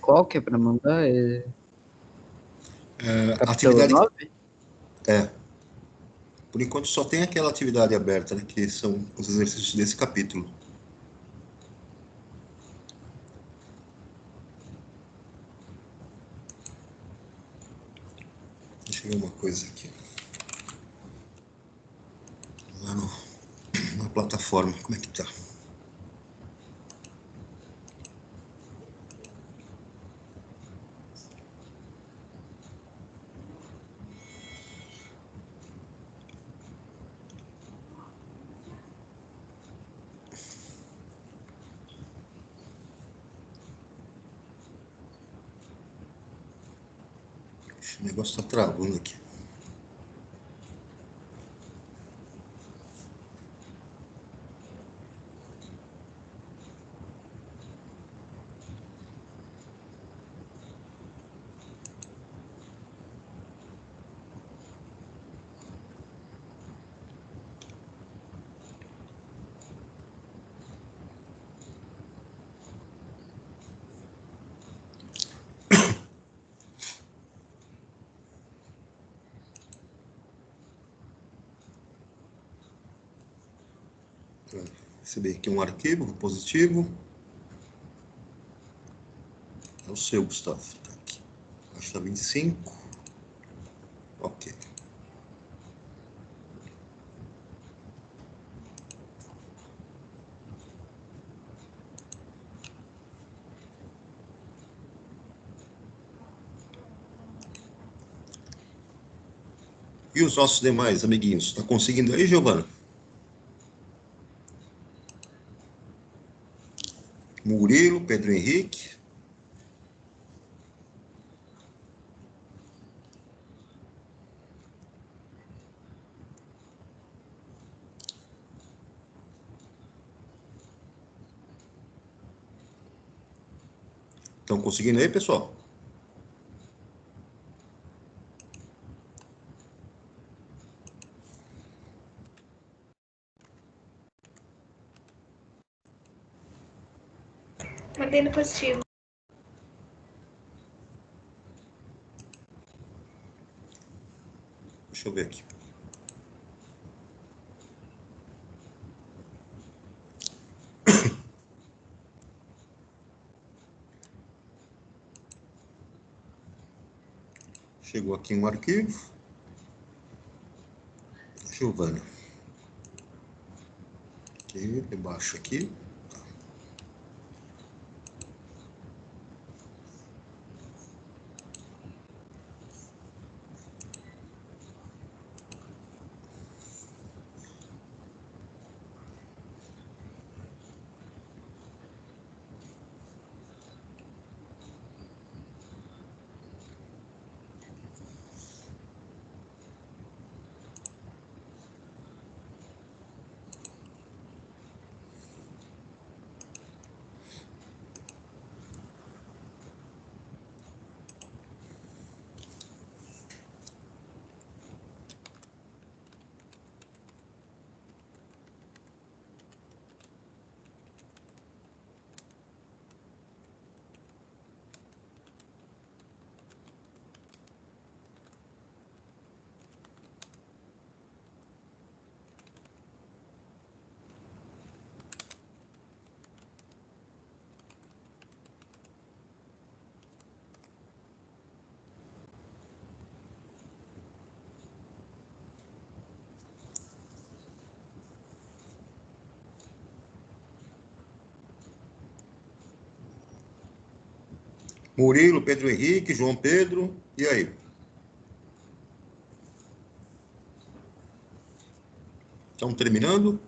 Qual que é para mandar? Capítulo Atividade 9? é. Por enquanto só tem aquela atividade aberta, né, que são os exercícios desse capítulo. Deixa eu ver uma coisa aqui. Lá na plataforma, como é que tá? O negócio tá travando aqui. Receber aqui um arquivo positivo. É o seu, Gustavo. Tá aqui. Caixa 25. Ok. E os nossos demais amiguinhos? Tá conseguindo aí, Giovana? Murilo, Pedro Henrique. Estão conseguindo aí, pessoal? Mantendo positivo. Deixa eu ver aqui. Chegou aqui um arquivo. Giovana. Aqui, debaixo aqui. Murilo, Pedro Henrique, João Pedro, e aí? Estão terminando?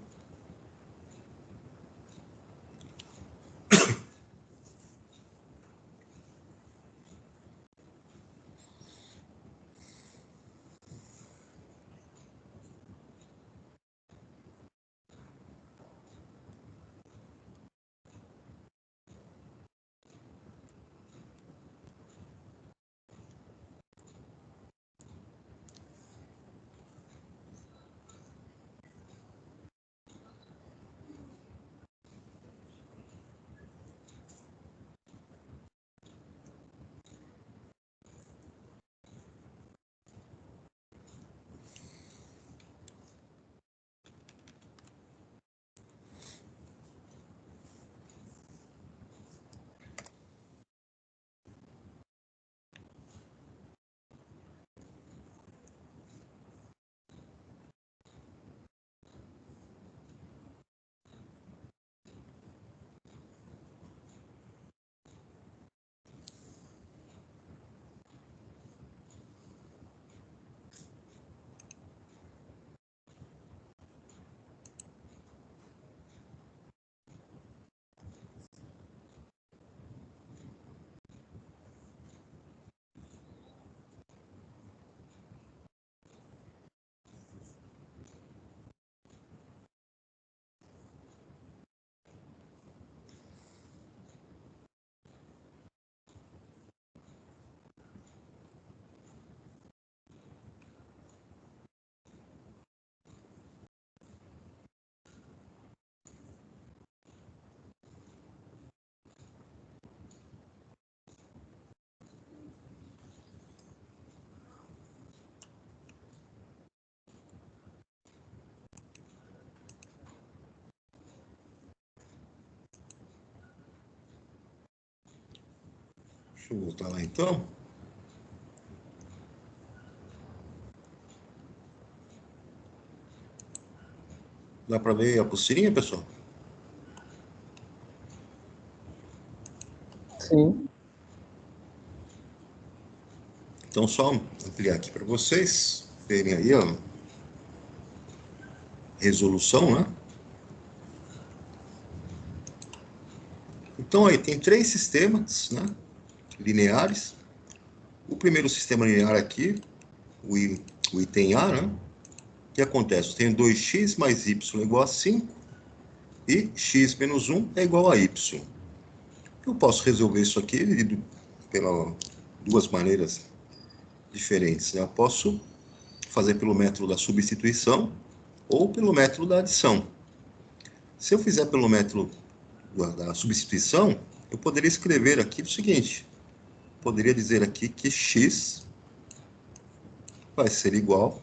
Deixa eu voltar lá então. Dá para ver a pulseirinha, pessoal? Sim. Então, só ampliar aqui para vocês verem aí a resolução, né? Então, aí tem 3 sistemas, né, lineares. O primeiro sistema linear aqui, o item A, né? O que acontece? Eu tenho 2x mais y igual a 5 e x menos 1 é igual a y. Eu posso resolver isso aqui pela 2 maneiras diferentes, né? Eu posso fazer pelo método da substituição ou pelo método da adição. Se eu fizer pelo método da substituição, eu poderia escrever aqui o seguinte: poderia dizer aqui que x vai ser igual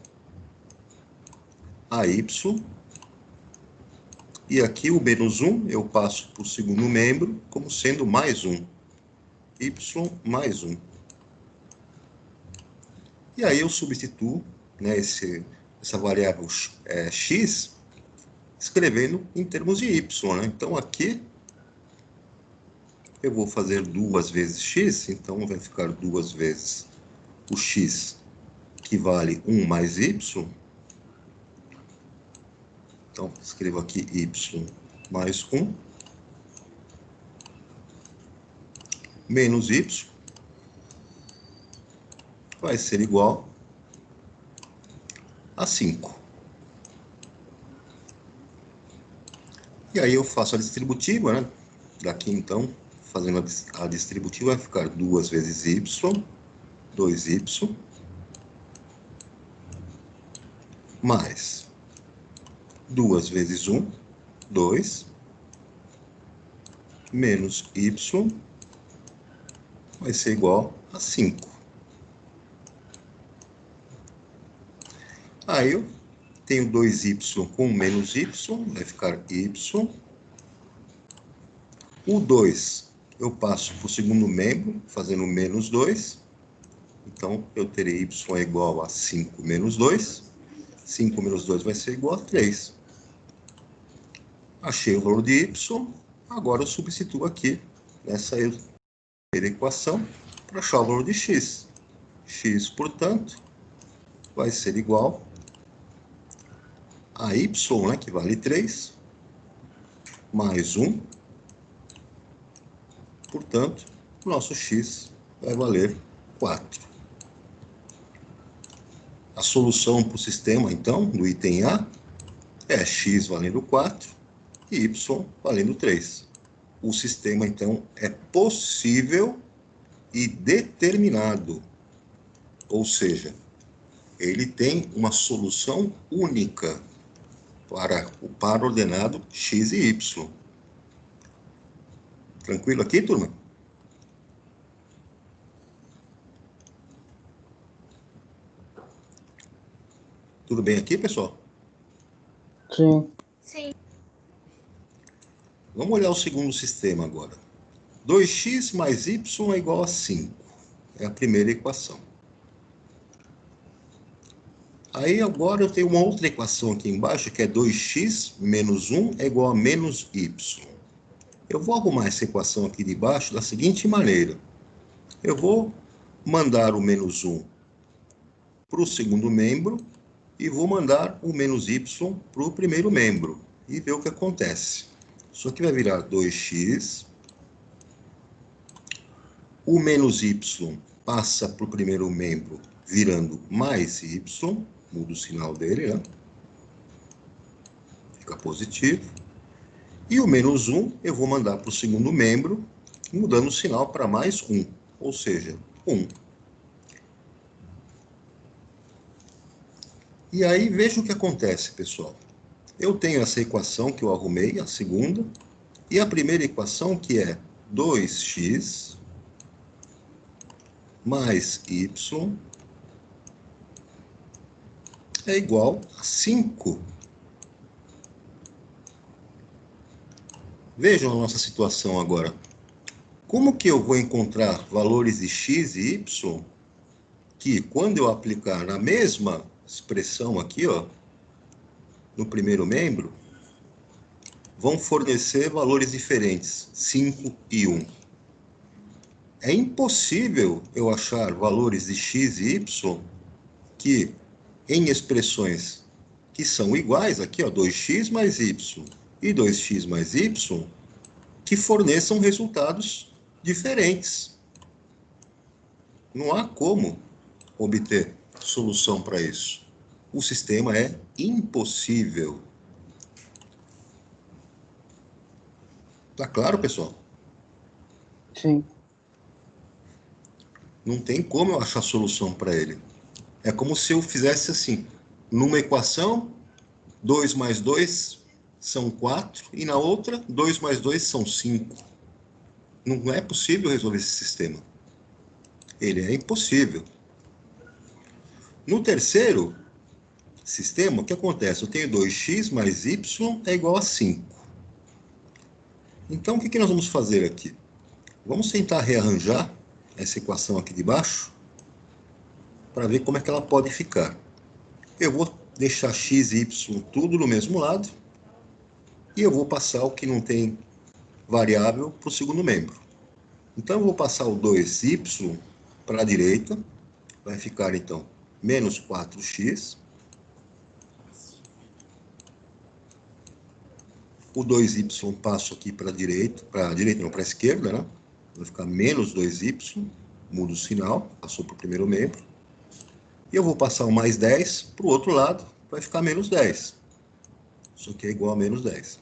a y, e aqui o menos 1 eu passo para o segundo membro como sendo mais 1, y mais 1. E aí eu substituo, né, essa variável x, escrevendo em termos de y, né? Então aqui eu vou fazer 2 vezes x, então vai ficar 2 vezes o x, que vale 1 mais y. Então, escrevo aqui y mais 1, menos y, vai ser igual a 5. E aí eu faço a distributiva, né? Daqui, então, fazendo a distributiva, vai ficar 2 vezes y, 2y, mais 2 vezes 1, 2, menos y, vai ser igual a 5. Aí eu tenho 2y com menos y, vai ficar y. O 2 eu passo para o segundo membro, fazendo menos 2. Então, eu terei y é igual a 5 menos 2. 5 menos 2 vai ser igual a 3. Achei o valor de y. Agora eu substituo aqui nessa primeira equação para achar o valor de x. X, portanto, vai ser igual a y, né, que vale 3, mais 1. Portanto, o nosso x vai valer 4. A solução para o sistema, então, do item A, é x valendo 4 e y valendo 3. O sistema, então, é possível e determinado. Ou seja, ele tem uma solução única para o par ordenado x e y. Tranquilo aqui, turma? Tudo bem aqui, pessoal? Sim. Sim. Vamos olhar o segundo sistema agora. 2x mais y é igual a 5. É a primeira equação. Aí agora eu tenho uma outra equação aqui embaixo, que é 2x menos 1 é igual a menos y. Eu vou arrumar essa equação aqui de baixo da seguinte maneira. Eu vou mandar o menos 1 para o segundo membro e vou mandar o menos y para o primeiro membro e ver o que acontece. Isso aqui vai virar 2x. O menos y passa para o primeiro membro virando mais y. Muda o sinal dele, né? Fica positivo. E o menos 1 eu vou mandar para o segundo membro, mudando o sinal para mais 1, ou seja, 1. E aí, veja o que acontece, pessoal. Eu tenho essa equação que eu arrumei, a segunda, e a primeira equação, que é 2x mais y é igual a 5. Vejam a nossa situação agora. Como que eu vou encontrar valores de x e y que, quando eu aplicar na mesma expressão aqui, ó, no primeiro membro, vão fornecer valores diferentes, 5 e 1. É impossível eu achar valores de x e y que, em expressões que são iguais, aqui, ó, 2x mais y e 2x mais y, que forneçam resultados diferentes. Não há como obter solução para isso. O sistema é impossível. Tá claro, pessoal? Sim. Não tem como eu achar solução para ele. É como se eu fizesse assim, numa equação, 2 mais 2 são 4, e na outra, 2 mais 2 são 5. Não é possível resolver esse sistema. Ele é impossível. No terceiro sistema, o que acontece? Eu tenho 2x mais y é igual a 5. Então, o que nós vamos fazer aqui? Vamos tentar rearranjar essa equação aqui de baixo para ver como é que ela pode ficar. Eu vou deixar x e y tudo no mesmo lado e eu vou passar o que não tem variável para o segundo membro. Então, eu vou passar o 2y para a direita, vai ficar, então, menos 4x. O 2y passo aqui para a direita, para a esquerda, né? Vai ficar menos 2y, muda o sinal, passou para o primeiro membro. E eu vou passar o mais 10 para o outro lado, vai ficar menos 10. Isso aqui é igual a menos 10.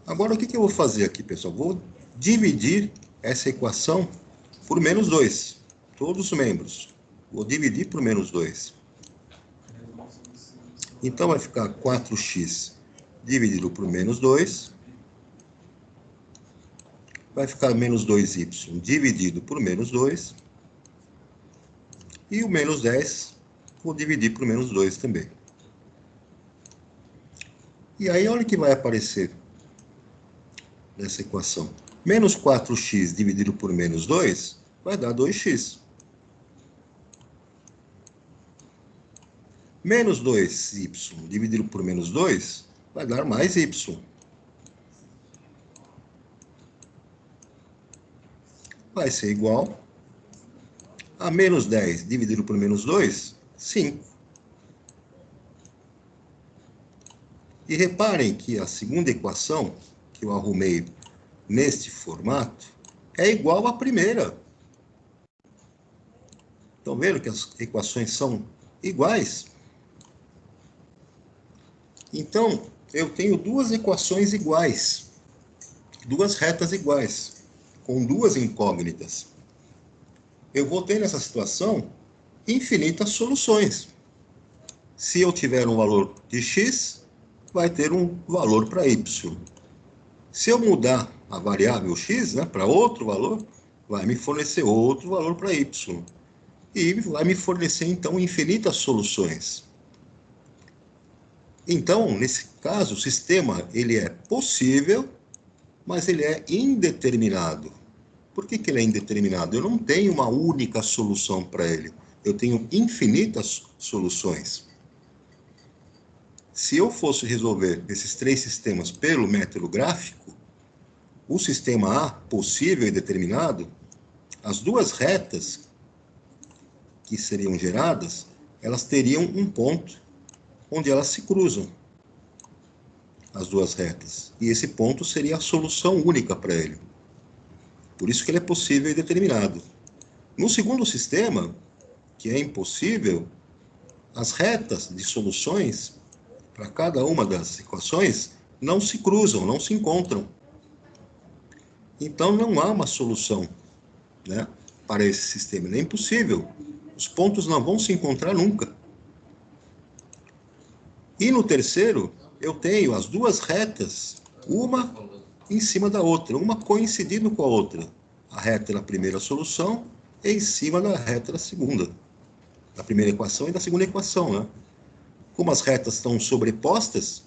Agora, o que eu vou fazer aqui, pessoal? Vou dividir essa equação por menos 2. Todos os membros. Vou dividir por menos 2. Então, vai ficar 4x dividido por menos 2. Vai ficar menos 2y dividido por menos 2. E o menos 10, vou dividir por menos 2 também. E aí, olha o que vai aparecer nessa equação. Menos 4x dividido por menos 2 vai dar 2x. Menos 2y dividido por menos 2 vai dar mais y. vai ser igual a menos 10 dividido por menos 2, 5. E reparem que a segunda equação, que eu arrumei neste formato, é igual à primeira. Estão vendo que as equações são iguais? Então, eu tenho duas equações iguais, duas retas iguais, com duas incógnitas. Eu vou ter nessa situação infinitas soluções. Se eu tiver um valor de x, vai ter um valor para y. Se eu mudar a variável x, né, para outro valor, vai me fornecer outro valor para y. E vai me fornecer, então, infinitas soluções. Então, nesse caso, o sistema ele é possível, mas ele é indeterminado. Por que ele é indeterminado? Eu não tenho uma única solução para ele. Eu tenho infinitas soluções. Se eu fosse resolver esses três sistemas pelo método gráfico, o sistema A, possível e determinado, as duas retas que seriam geradas, elas teriam um ponto onde elas se cruzam, as duas retas. E esse ponto seria a solução única para ele. Por isso que ele é possível e determinado. No segundo sistema, que é impossível, as retas de soluções para cada uma das equações não se cruzam, não se encontram. Então não há uma solução, né, para esse sistema. É impossível. Os pontos não vão se encontrar nunca. E no terceiro, eu tenho as duas retas, uma em cima da outra, uma coincidindo com a outra. A reta da primeira solução é em cima da reta da segunda. Da primeira equação e da segunda equação, né? Como as retas estão sobrepostas,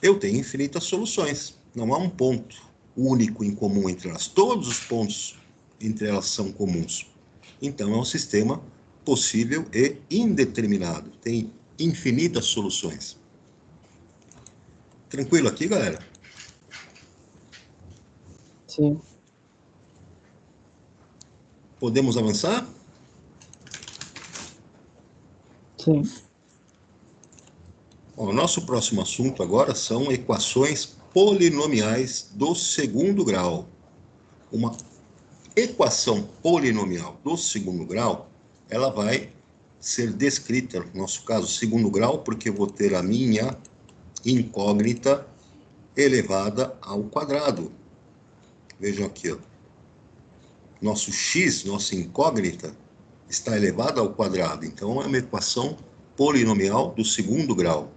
eu tenho infinitas soluções. Não há um ponto único em comum entre elas. Todos os pontos entre elas são comuns. Então, é um sistema possível e indeterminado. Tem infinitas soluções. Tranquilo aqui, galera? Sim. Podemos avançar? Sim. O nosso próximo assunto agora são equações polinomiais do segundo grau. Uma equação polinomial do segundo grau, ela vai ser descrita, no nosso caso, segundo grau, porque eu vou ter a minha incógnita elevada ao quadrado. Vejam aqui, ó. Nosso x, nossa incógnita, está elevada ao quadrado. Então, é uma equação polinomial do segundo grau.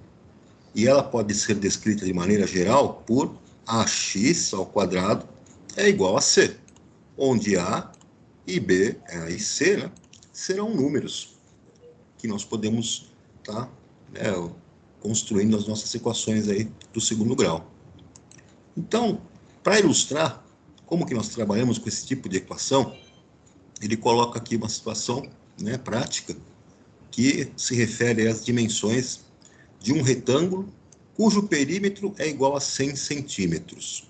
E ela pode ser descrita de maneira geral por ax ao quadrado é igual a c, onde a e b e c, né, serão números que nós podemos estar construindo as nossas equações aí do segundo grau. Então, para ilustrar como que nós trabalhamos com esse tipo de equação, ele coloca aqui uma situação, né, prática que se refere às dimensões de um retângulo cujo perímetro é igual a 100 centímetros.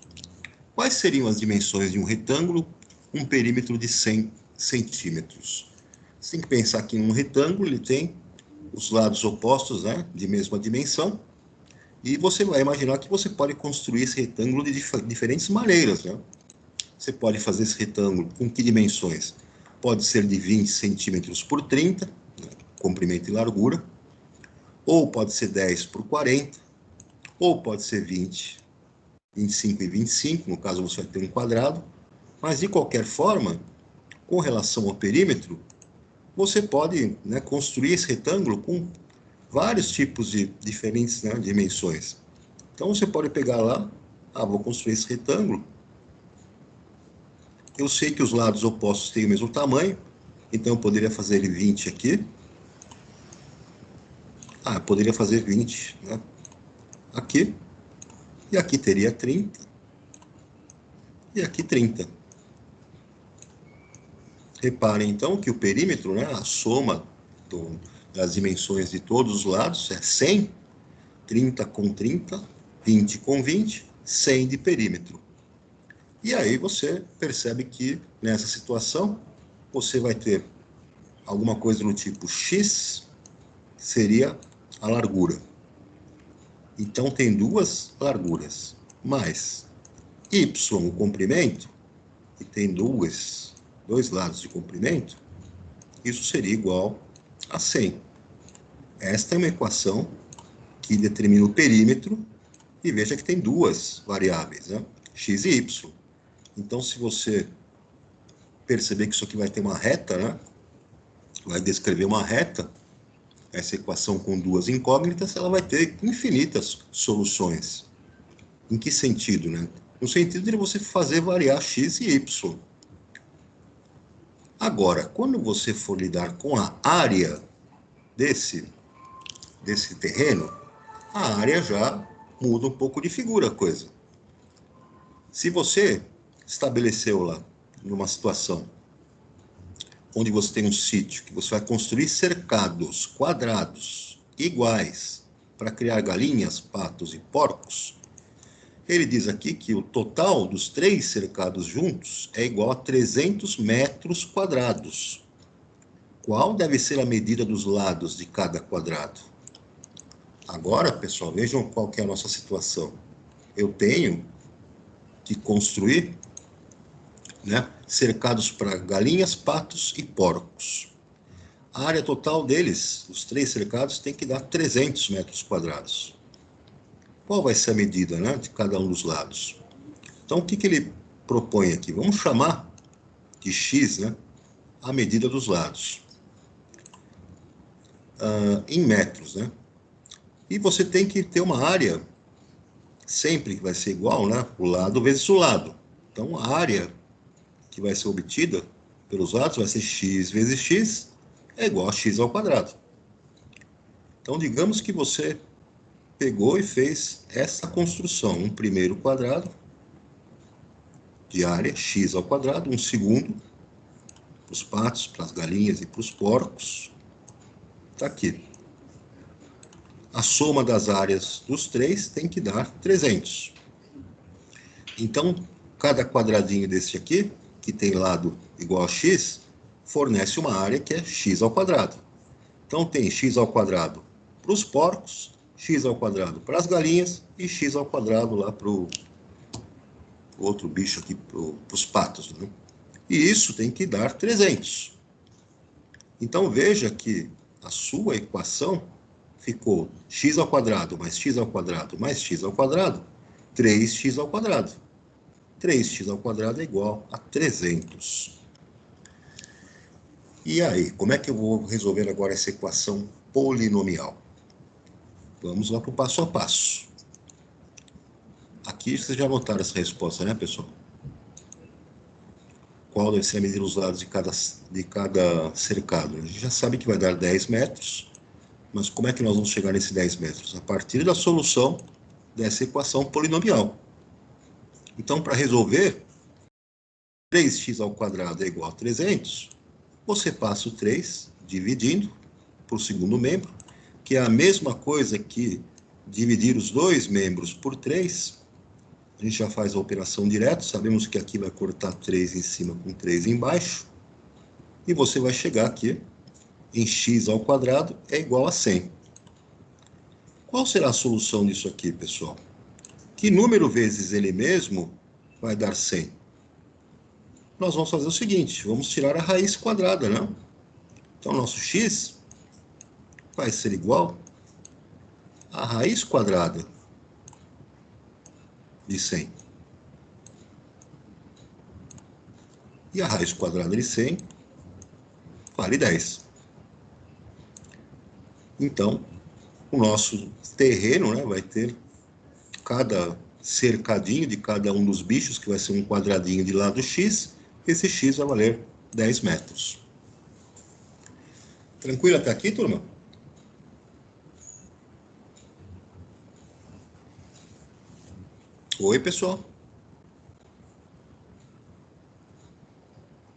Quais seriam as dimensões de um retângulo com um perímetro de 100 centímetros? Você tem que pensar que um retângulo ele tem os lados opostos, né, de mesma dimensão, e você vai imaginar que você pode construir esse retângulo de diferentes maneiras, né? Você pode fazer esse retângulo com que dimensões? Pode ser de 20 centímetros por 30, né, comprimento e largura, ou pode ser 10 por 40, ou pode ser 20, 25 e 25, no caso você vai ter um quadrado, mas de qualquer forma, com relação ao perímetro, você pode, né, construir esse retângulo com vários tipos de diferentes, né, dimensões. Então você pode pegar lá, vou construir esse retângulo, eu sei que os lados opostos têm o mesmo tamanho, então eu poderia fazer ele 20 aqui, eu poderia fazer 20, né, aqui, e aqui teria 30, e aqui 30. Reparem, então, que o perímetro, né, a soma das dimensões de todos os lados é 100, 30 com 30, 20 com 20, 100 de perímetro. E aí você percebe que nessa situação você vai ter alguma coisa do tipo x seria a largura. Então tem duas larguras, mais y, o comprimento, que tem dois lados de comprimento, isso seria igual a 100. Esta é uma equação que determina o perímetro, e veja que tem duas variáveis, né? X e y. Então, se você perceber que isso aqui vai ter uma reta, né? Vai descrever uma reta, essa equação com duas incógnitas, ela vai ter infinitas soluções. Em que sentido, né? No sentido de você fazer variar x e y. Agora, quando você for lidar com a área desse terreno, a área já muda um pouco de figura a coisa. Se você estabeleceu lá, numa situação onde você tem um sítio, que você vai construir cercados quadrados iguais para criar galinhas, patos e porcos, ele diz aqui que o total dos 3 cercados juntos é igual a 300 metros quadrados. Qual deve ser a medida dos lados de cada quadrado? Agora, pessoal, vejam qual que é a nossa situação. Eu tenho que construir, né, cercados para galinhas, patos e porcos. A área total deles, os 3 cercados, tem que dar 300 metros quadrados. Qual vai ser a medida, né, de cada um dos lados? Então, o que ele propõe aqui? Vamos chamar de x, né, a medida dos lados. Em metros, né? E você tem que ter uma área, sempre que vai ser igual, né, o lado vezes o lado. Então, a área que vai ser obtida pelos lados vai ser x vezes x é igual a x ao quadrado. Então, digamos que você pegou e fez essa construção, um primeiro quadrado de área, x ao quadrado, um segundo, para os patos, para as galinhas e para os porcos, está aqui. A soma das áreas dos 3 tem que dar 300. Então, cada quadradinho desse aqui, que tem lado igual a x, fornece uma área que é x ao quadrado. Então, tem x ao quadrado para os porcos, x ao quadrado para as galinhas e x ao quadrado lá para o outro bicho aqui, para os patos, né? E isso tem que dar 300. Então, veja que a sua equação ficou x ao quadrado mais x ao quadrado mais x ao quadrado, 3x ao quadrado. 3x ao quadrado é igual a 300. E aí, como é que eu vou resolver agora essa equação polinomial? Vamos lá para o passo a passo. Aqui vocês já notaram essa resposta, né, pessoal? Qual deve ser a medida dos lados de cada cercado? A gente já sabe que vai dar 10 metros, mas como é que nós vamos chegar nesse 10 metros? A partir da solução dessa equação polinomial. Então, para resolver, 3x ao quadrado é igual a 300, você passa o 3 dividindo por segundo membro, que é a mesma coisa que dividir os dois membros por 3. A gente já faz a operação direto, sabemos que aqui vai cortar 3 em cima com 3 embaixo, e você vai chegar aqui em x ao quadrado é igual a 100. Qual será a solução disso aqui, pessoal? Que número vezes ele mesmo vai dar 100? Nós vamos fazer o seguinte, vamos tirar a raiz quadrada, né? Então, nosso x vai ser igual a raiz quadrada de 100. E a raiz quadrada de 100 vale 10. Então, o nosso terreno, né, vai ter cada cercadinho de cada um dos bichos, que vai ser um quadradinho de lado x, esse x vai valer 10 metros. Tranquilo até aqui, turma? Oi, pessoal.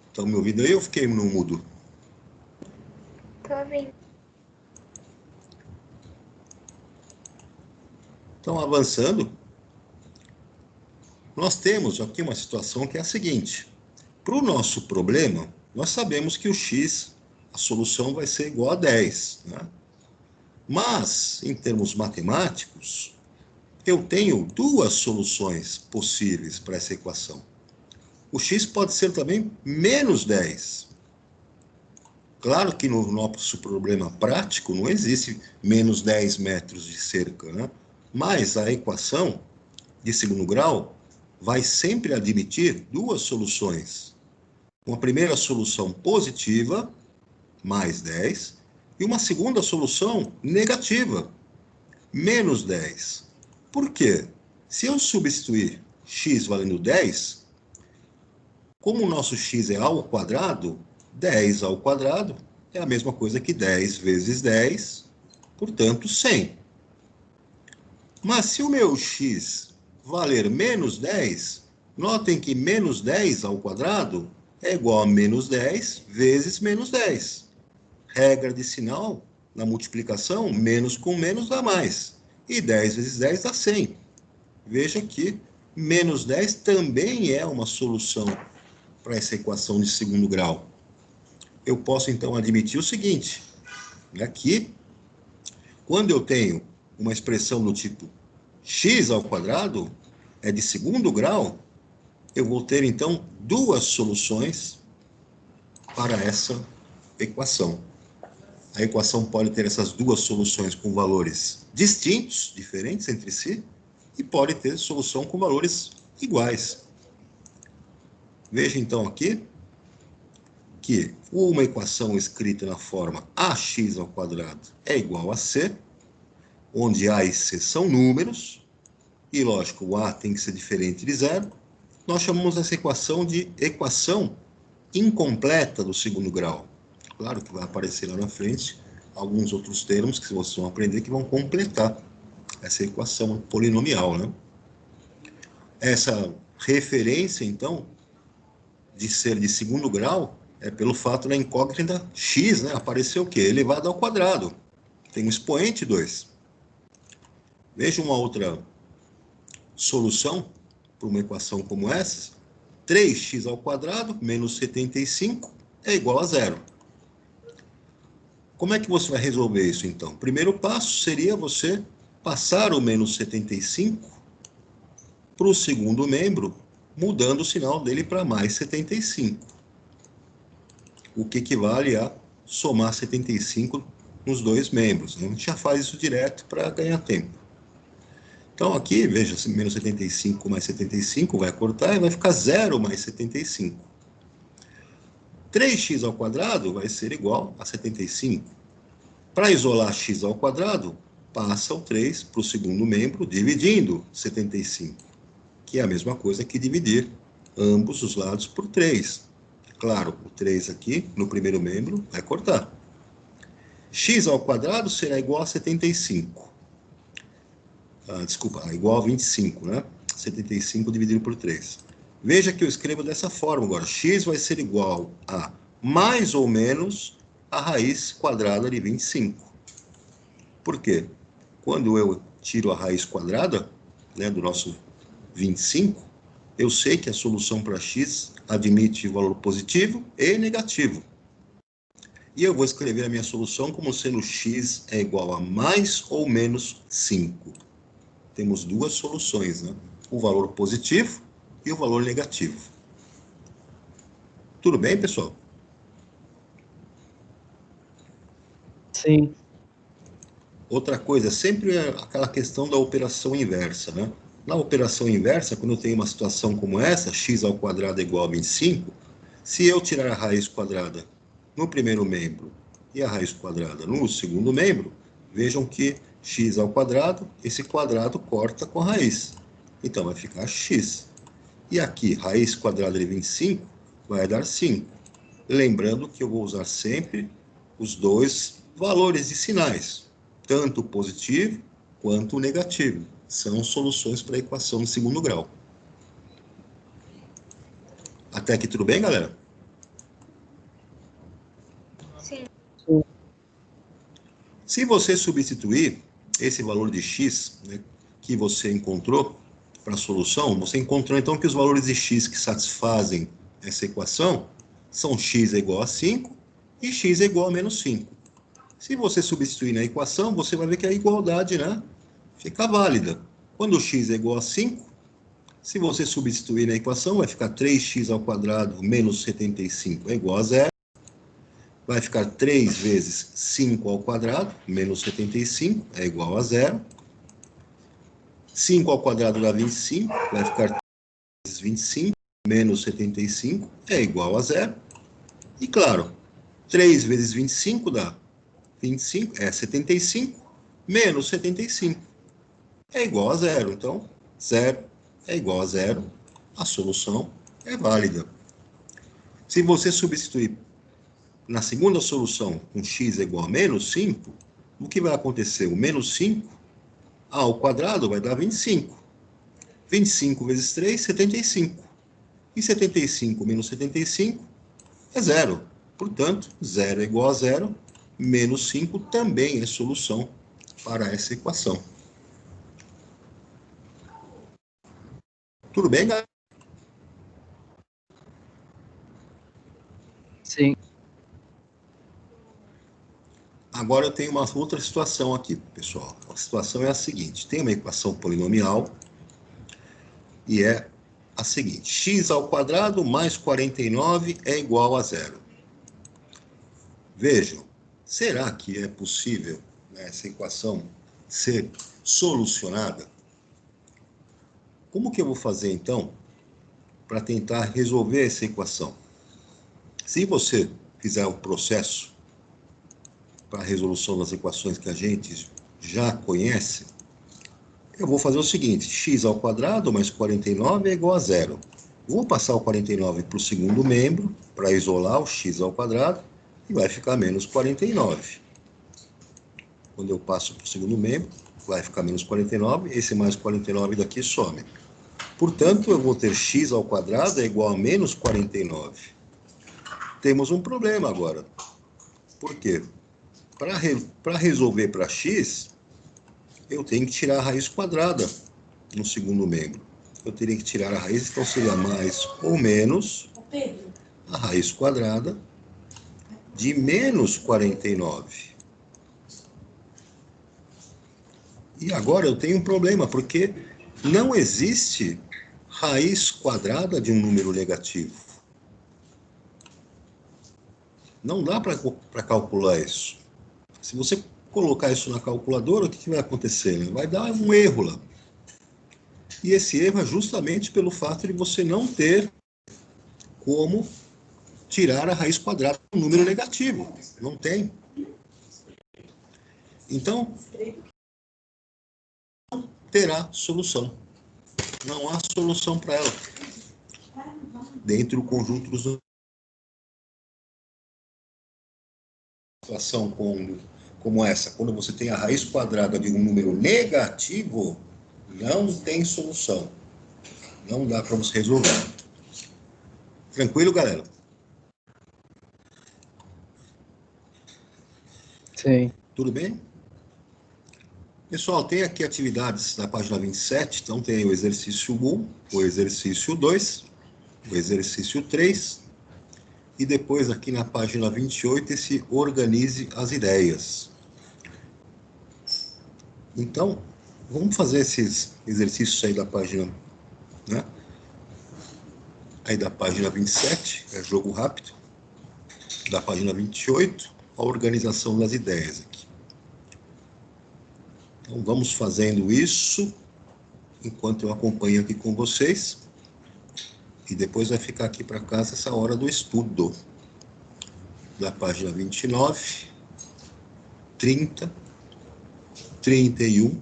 Estão me ouvindo aí ou fiquei no mudo? Tô ouvindo. Então, avançando, nós temos aqui uma situação que é a seguinte. Para o nosso problema, nós sabemos que o x, a solução vai ser igual a 10, né? Mas, em termos matemáticos, eu tenho duas soluções possíveis para essa equação. O x pode ser também menos 10. Claro que no nosso problema prático não existe menos 10 metros de cerca, né? Mas a equação de segundo grau vai sempre admitir duas soluções. Uma primeira solução positiva, mais 10, e uma segunda solução negativa, menos 10. Por quê? Se eu substituir x valendo 10, como o nosso x é ao quadrado, 10 ao quadrado é a mesma coisa que 10 vezes 10, portanto 100. Mas se o meu x valer menos 10, notem que menos 10 ao quadrado é igual a menos 10 vezes menos 10. Regra de sinal, na multiplicação, menos com menos dá mais. E 10 vezes 10 dá 100. Veja que menos 10 também é uma solução para essa equação de segundo grau. Eu posso, então, admitir o seguinte. Aqui, quando eu tenho uma expressão do tipo x ao quadrado, é de segundo grau, eu vou ter, então, duas soluções para essa equação. A equação pode ter essas duas soluções com valores distintos, diferentes entre si, e pode ter solução com valores iguais. Veja, então, aqui, que uma equação escrita na forma ax ao quadrado é igual a c, onde a e c são números, e, lógico, o a tem que ser diferente de zero, nós chamamos essa equação de equação incompleta do segundo grau. Claro que vai aparecer lá na frente alguns outros termos que vocês vão aprender que vão completar essa equação polinomial, né? Essa referência, então, de ser de segundo grau é pelo fato da incógnita x, né, aparecer o quê? Elevado ao quadrado. Tem um expoente 2. Veja uma outra solução para uma equação como essa. 3x ao quadrado menos 75 é igual a zero. Como é que você vai resolver isso, então? O primeiro passo seria você passar o menos 75 para o segundo membro, mudando o sinal dele para mais 75. O que equivale a somar 75 nos dois membros. A gente já faz isso direto para ganhar tempo. Então, aqui, veja, menos 75 mais 75 vai cortar e vai ficar 0 mais 75. 3x ao quadrado vai ser igual a 75. Para isolar x ao quadrado, passa o 3 para o segundo membro, dividindo 75, que é a mesma coisa que dividir ambos os lados por 3. Claro, o 3 aqui, no primeiro membro, vai cortar. X ao quadrado será igual a 75. Igual a 25, né? 75 dividido por 3. Veja que eu escrevo dessa forma agora. X vai ser igual a mais ou menos a raiz quadrada de 25. Por quê? Quando eu tiro a raiz quadrada, né, do nosso 25, eu sei que a solução para x admite valor positivo e negativo. E eu vou escrever a minha solução como sendo x é igual a mais ou menos 5. Temos duas soluções, né? O valor positivo e o valor negativo. Tudo bem, pessoal? Sim. Outra coisa, sempre é aquela questão da operação inversa, né? Na operação inversa, quando eu tenho uma situação como essa, x ao quadrado é igual a 25, se eu tirar a raiz quadrada no primeiro membro e a raiz quadrada no segundo membro, vejam que x ao quadrado, esse quadrado corta com a raiz. Então, vai ficar x. E aqui, raiz quadrada de 25 vai dar 5. Lembrando que eu vou usar sempre os dois valores de sinais, tanto o positivo quanto o negativo. São soluções para a equação de segundo grau. Até aqui tudo bem, galera? Sim. Se você substituir esse valor de x, né, que você encontrou para a solução, você encontrou então que os valores de x que satisfazem essa equação são x é igual a 5 e x é igual a menos 5. Se você substituir na equação, você vai ver que a igualdade, né, fica válida. Quando x é igual a 5, se você substituir na equação, vai ficar 3x ao quadrado menos 75 é igual a 0. Vai ficar 3 vezes 5 ao quadrado, menos 75, é igual a 0. 5 ao quadrado dá 25, vai ficar 3 vezes 25, menos 75, é igual a 0. E claro, 3 vezes 25 dá 25, é 75, menos 75, é igual a 0. Então, 0 é igual a 0, a solução é válida. Se você substituir na segunda solução, com x é igual a menos 5, o que vai acontecer? O menos 5 ao quadrado vai dar 25. 25 vezes 3, 75. E 75 menos 75 é 0. Portanto, 0 é igual a 0, menos 5 também é solução para essa equação. Tudo bem, galera? Sim. Agora eu tenho uma outra situação aqui, pessoal. A situação é a seguinte: tem uma equação polinomial e é a seguinte: x ao quadrado mais 49 é igual a 0. Vejam, será que é possível, né, essa equação ser solucionada? Como que eu vou fazer, então, para tentar resolver essa equação? Se você fizer o processo para a resolução das equações que a gente já conhece, eu vou fazer o seguinte: x ao quadrado mais 49 é igual a 0. Vou passar o 49 para o segundo membro, para isolar o x ao quadrado, e vai ficar menos 49. Quando eu passo para o segundo membro, vai ficar menos 49, esse mais 49 daqui some. Portanto, eu vou ter x ao quadrado é igual a menos 49. Temos um problema agora. Por quê? Para resolver para x, eu tenho que tirar a raiz quadrada no segundo membro. Eu teria que tirar a raiz, então seria mais ou menos a raiz quadrada de menos 49. E agora eu tenho um problema, porque não existe raiz quadrada de um número negativo. Não dá para calcular isso. Se você colocar isso na calculadora, o que vai acontecer? Vai dar um erro lá. E esse erro é justamente pelo fato de você não ter como tirar a raiz quadrada de um número negativo. Não tem. Então, não terá solução. Não há solução para ela. Dentro do conjunto dos situação como essa, quando você tem a raiz quadrada de um número negativo, não tem solução. Não dá para você resolver. Tranquilo, galera? Sim. Tudo bem? Pessoal, tem aqui atividades da página 27, então tem o exercício 1, o exercício 2, o exercício 3, e depois aqui na página 28, esse organize as ideias. Então, vamos fazer esses exercícios aí da página, né? Aí da página 27, é jogo rápido. Da página 28, a organização das ideias aqui. Então, vamos fazendo isso enquanto eu acompanho aqui com vocês. E depois vai ficar aqui para casa essa hora do estudo. Da página 29, 30, 31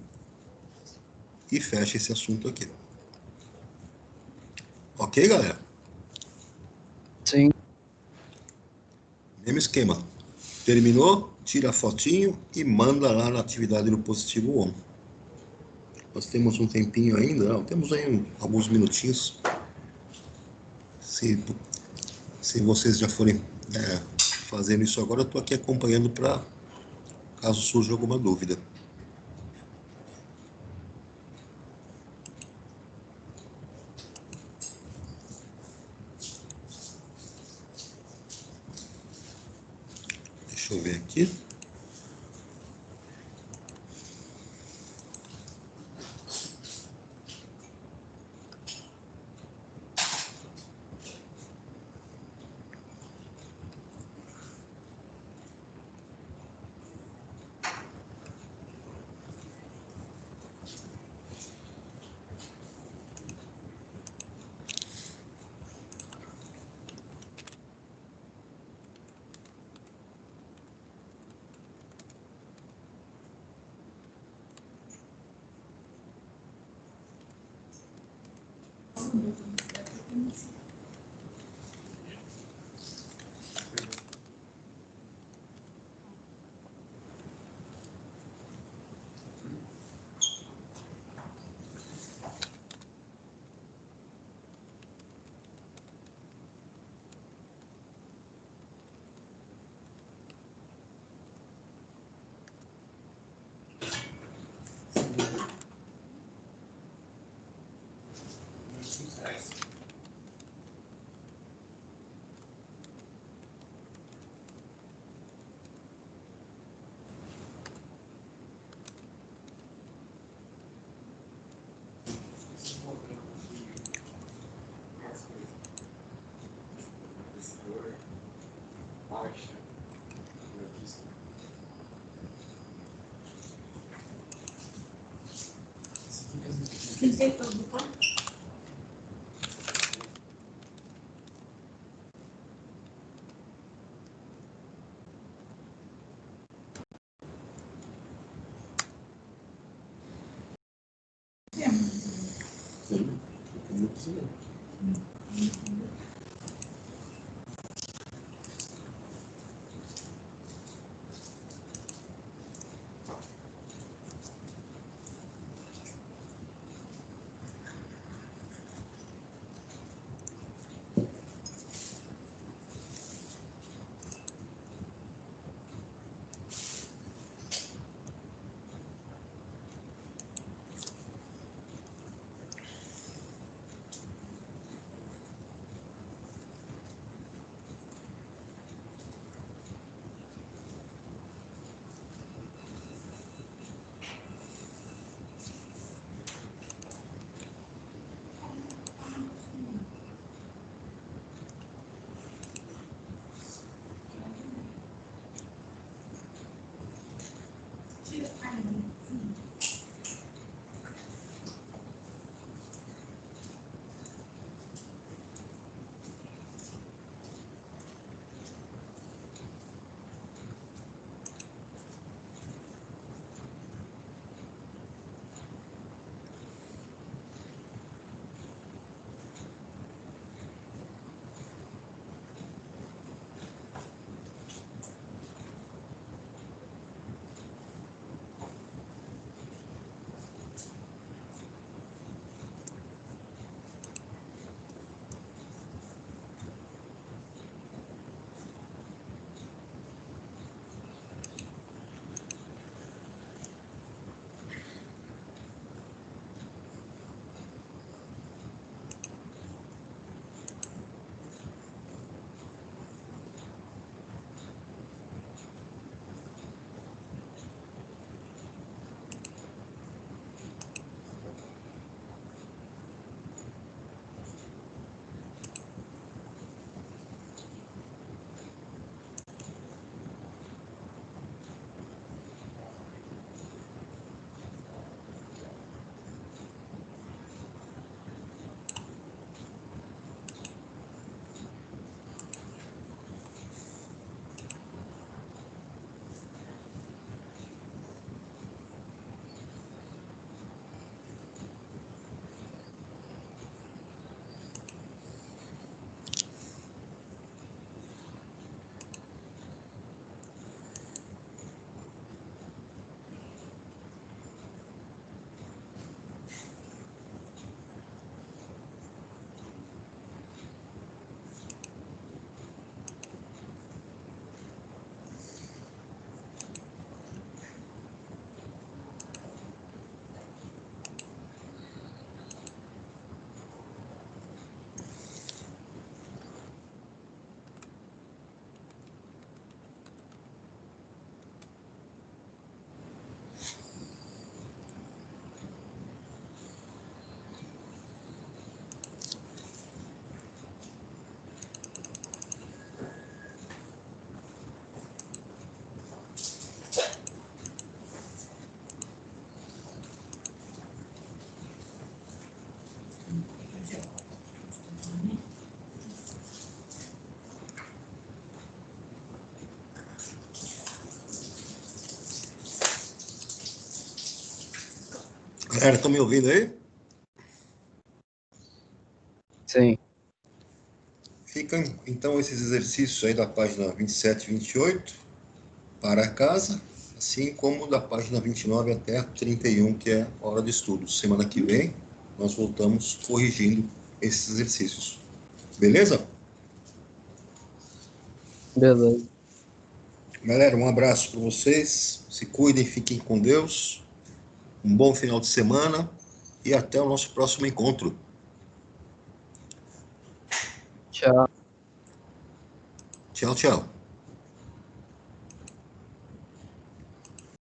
e fecha esse assunto aqui. Ok, galera? Sim. Mesmo esquema. Terminou, tira a fotinho e manda lá na atividade no Positivo On. Nós temos um tempinho ainda, não? Temos aí alguns minutinhos. Se vocês já forem fazendo isso agora, eu estou aqui acompanhando para caso surja alguma dúvida. Deixa eu ver aqui. Galera, estão me ouvindo aí? Sim. Ficam, então, esses exercícios aí da página 27 e 28 para casa, assim como da página 29 até a 31, que é a hora de estudo. Semana que vem, nós voltamos corrigindo esses exercícios. Beleza? Beleza. Galera, um abraço para vocês. Se cuidem, fiquem com Deus. Um bom final de semana e até o nosso próximo encontro. Tchau. Tchau, tchau.